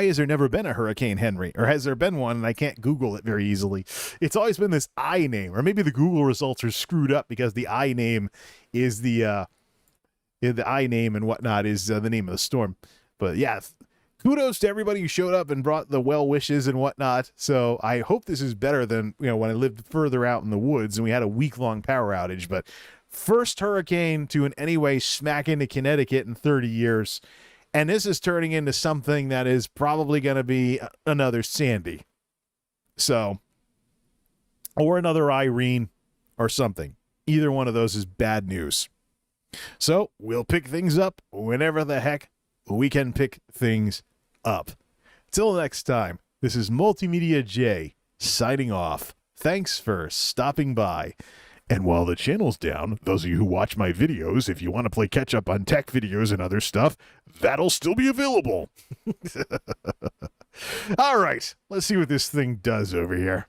Speaker 1: has there never been a Hurricane Henri? Or has there been one and I can't Google it very easily? It's always been this I name, or maybe the Google results are screwed up because the I name is the I name and whatnot is the name of the storm. But yeah, kudos to everybody who showed up and brought the well wishes and whatnot. So I hope this is better than, when I lived further out in the woods and we had a week-long power outage. But first hurricane to in any way smack into Connecticut in 30 years. And this is turning into something that is probably going to be another Sandy. So or another Irene or something. Either one of those is bad news. So we'll pick things up whenever the heck we can pick things up. Till next time, this is MultimediaJay signing off. Thanks for stopping by. And while the channel's down, those of you who watch my videos, if you want to play catch up on tech videos and other stuff, that'll still be available. All right, let's see what this thing does over here.